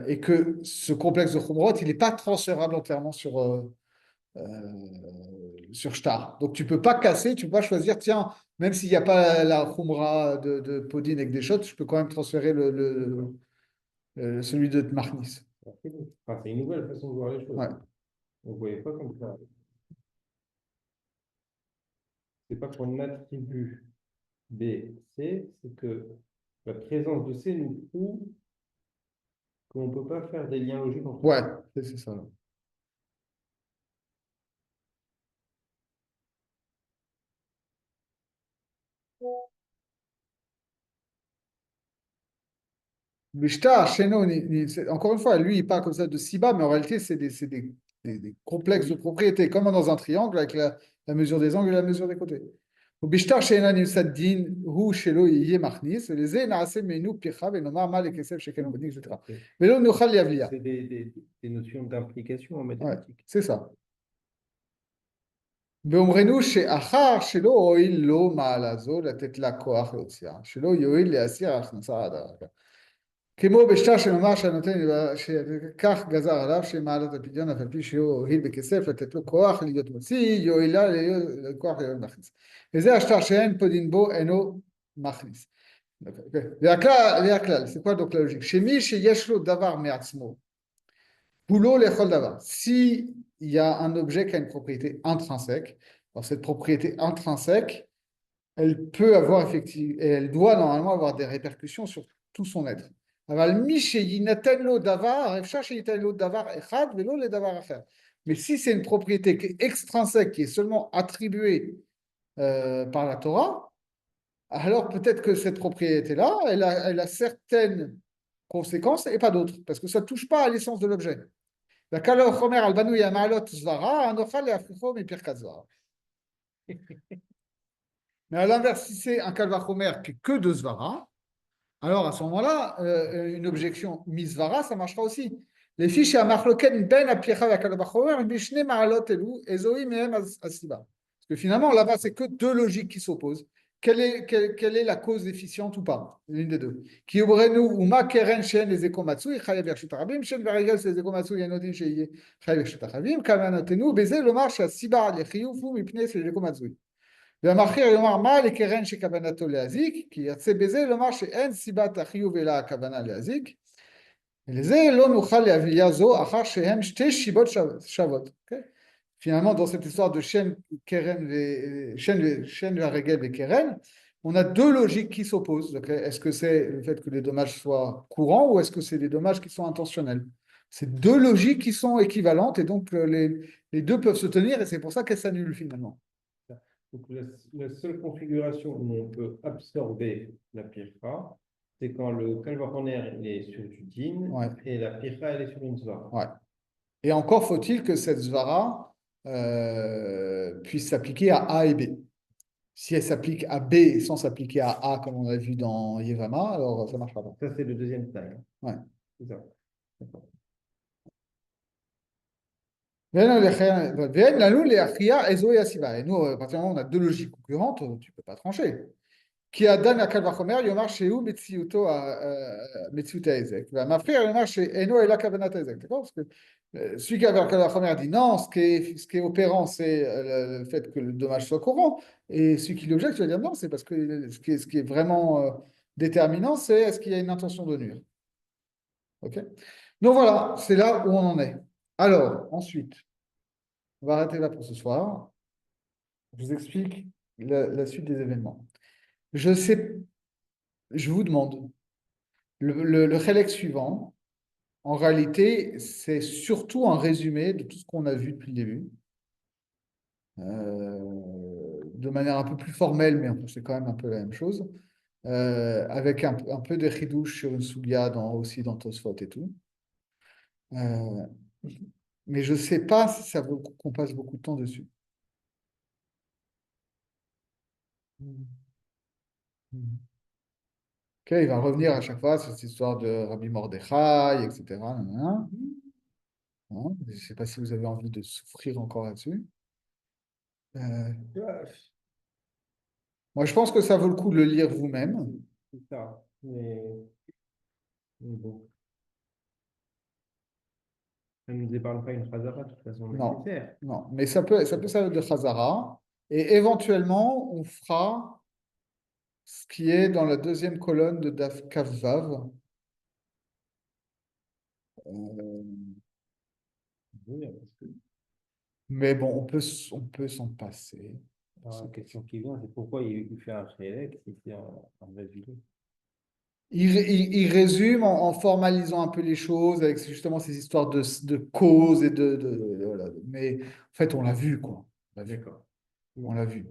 Et que ce complexe de Khumrot, il n'est pas transférable entièrement sur Shtar. Donc, tu ne peux pas casser, tu ne peux pas choisir, tiens, même s'il n'y a pas la Khumra de Podine avec des shots, je peux quand même transférer celui de Tmarnis. Enfin, c'est une nouvelle façon de voir les choses. Ouais. On ne voyait pas comme ça. C'est pas qu'on attribue B, C, c'est que la présence de C nous prouve qu'on ne peut pas faire des liens logiques entre Ouais, eux. c'est ça. Le Shtar, chez nous, encore une fois, lui, il parle comme ça de Siba, mais en réalité, c'est des complexes de propriété, comme dans un triangle avec la mesure des angles et la mesure des côtés. ובשטר שאינה נמסד דין הוא שלא יהיה מכניס, ולזה נעשה ממנו פרחה ונאמר מה לכסף שכן עובדים, etc. ולא נוכל להבליע. C'est des notions d'implication en Ouais, mathématiques. c'est ça. ואומרנו שאחר שלא הועיל לו מעלה זו לתת לה כוח להוציאה, שלא יועיל להסיר ההכנסה עד הרגע. כמו בשטר שנאמר שהנותן, שכך גזר עליו שמעלת הפדיון אף על פי שהוא הועיל בכסף לתת לו כוח להיות מוציא, יועילה לכוח להיות מכניס. וזה השטר שאין פה דין בו אינו מכניס. והכלל, c'est quoi donc la logique? שמי שיש לו דבר מעצמו, boulot l'échol d'avar. Si il y a un objet qui a une propriété intrinsèque, alors cette propriété intrinsèque, elle peut avoir effectivement, et elle doit normalement avoir des répercussions sur tout son être. Mais si c'est une propriété qui est extrinsèque, qui est seulement attribuée par la Torah, alors peut-être que cette propriété-là, elle a certaines conséquences et pas d'autres, parce que ça ne touche pas à l'essence de l'objet. Mais à l'inverse, si c'est un kalvachomer qui est que de Zvara, alors à ce moment-là, une objection misvara, ça marchera aussi. Les fiches à marloken ben à piecha la kalvachomer, mishne ma'alot elu, ezoi mehem asiba. Parce que finalement, là-bas, c'est que deux logiques qui s'opposent. Quelle est la cause déficiente ou pas? L'une des deux. Qui ouvrenu ou ma keren shen les ekomatsu, chayav yershut arabim, shen varigal les ekomatsu yanodin sheye chayav yershut arabim, kavanotenu, beze lomar shasiba lechiyufu mipne les ekomatsu. והמכריע יאמר מה לקרן שכוונתו להזיק, כי יצא בזה לומר שאין סיבת החיוב אלא הכוונה להזיק, ולזה לא נוכל להביאה זו אחר שהם שתי שיבות שוות. Okay? Finalement, dans cette histoire de chaîne Regel et Keren, on a deux logiques qui s'opposent. Okay? Est-ce que c'est le fait que les dommages soient courants ou est-ce que c'est des dommages qui sont intentionnels? C'est deux logiques qui sont équivalentes et donc les deux peuvent se tenir et c'est pour ça qu'elles s'annulent finalement. Donc, la seule configuration où on peut absorber la pircha, c'est quand le kalvachoner est sur du din Ouais. et la pircha elle est sur une zvara. Ouais. Et encore faut-il que cette zvara puisse s'appliquer à A et B. Si elle s'applique à B sans s'appliquer à A, comme on a vu dans Yevama, alors ça ne marchera pas. Ça, c'est le deuxième taille. Ouais. C'est ça. D'accord. Et nous, à partir du moment où on a deux logiques concurrentes, tu ne peux pas trancher. Qui a donné à Kalvachomer, Yomar Shehu Metziuto Metziuta Ezek. Mafrir Yomar Sheeno Ela Kavanat Ezek. D'accord? Parce que celui qui a Kalvachomer dit non, ce qui est opérant, c'est le fait que le dommage soit courant. Et celui qui l'objecte, il va dire non, c'est parce que ce qui est vraiment déterminant, c'est est-ce qu'il y a une intention de nuire. Ok? Donc voilà, c'est là où on en est. Alors, ensuite, on va arrêter là pour ce soir. Je vous explique la suite des événements. Je vous demande, le chélek suivant, en réalité, c'est surtout un résumé de tout ce qu'on a vu depuis le début, de manière un peu plus formelle, mais c'est quand même un peu la même chose, avec un peu de chidouche sur une soulia aussi dans Tosfot et tout. mais je ne sais pas si ça vaut le coup qu'on passe beaucoup de temps dessus. Ok, il va revenir à chaque fois sur cette histoire de Rabbi Mordechai, etc. nanana. Hein, je ne sais pas si vous avez envie de souffrir encore là-dessus. Euh, Ouais, moi, je pense que ça vaut le coup de le lire vous-même. c'est ça. Mais bon, ça ne nous épargne pas une phrase à pas, de toute façon Non, nécessaire. non, mais ça peut servir de Chazara. Et éventuellement, on fera ce qui est dans la deuxième colonne de Daf Kavav. Oui, parce que Mais bon, on peut s'en passer. la question qui vient, c'est pourquoi il fait un chélek si c'est un résumé. Il résume en formalisant un peu les choses avec justement ces histoires de causes et voilà. Mais en fait, on l'a vu, quoi. On l'a vu. D'accord. On Bon, l'a vu.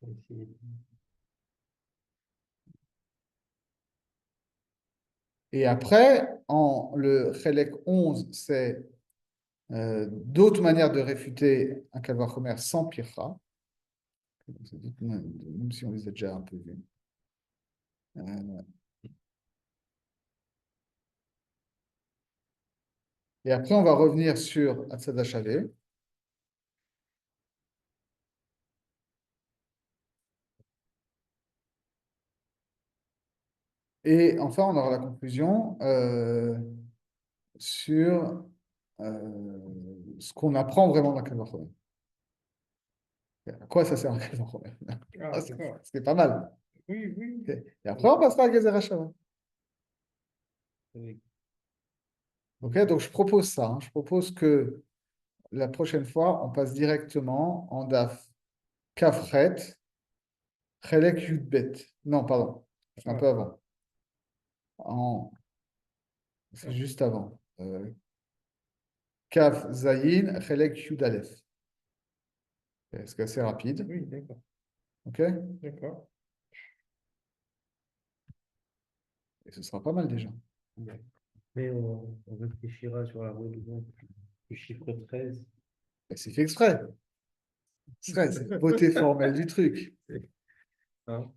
on va essayer. Et après, le Chelek 11, c'est d'autres manières de réfuter un calvaire Homer sans Pirra, même si on les a déjà un peu vus. Euh, et après, on va revenir sur Hatzad HaShaveh. Et enfin, on aura la conclusion sur ce qu'on apprend vraiment dans Calvaire Homer. À quoi ça sert un Calvaire Homer? Ah, d'accord. C'est pas mal. Oui, oui. Ok. Et après, on passera à Gezer HaShavah. Oui. Ok, donc je propose ça. Je propose que la prochaine fois, on passe directement en DAF Kafret, Chelek Yudbet. Non, pardon, c'est un Ah, peu avant. C'est ah, juste avant. Kaf Zayin, Chelek Yudalef. C'est assez rapide. oui, d'accord. Ok? D'accord. Et ce sera pas mal déjà. Bien. Mais on réfléchira sur la religion du chiffre 13. Et c'est fait exprès. C'est la beauté formelle du truc. Hein?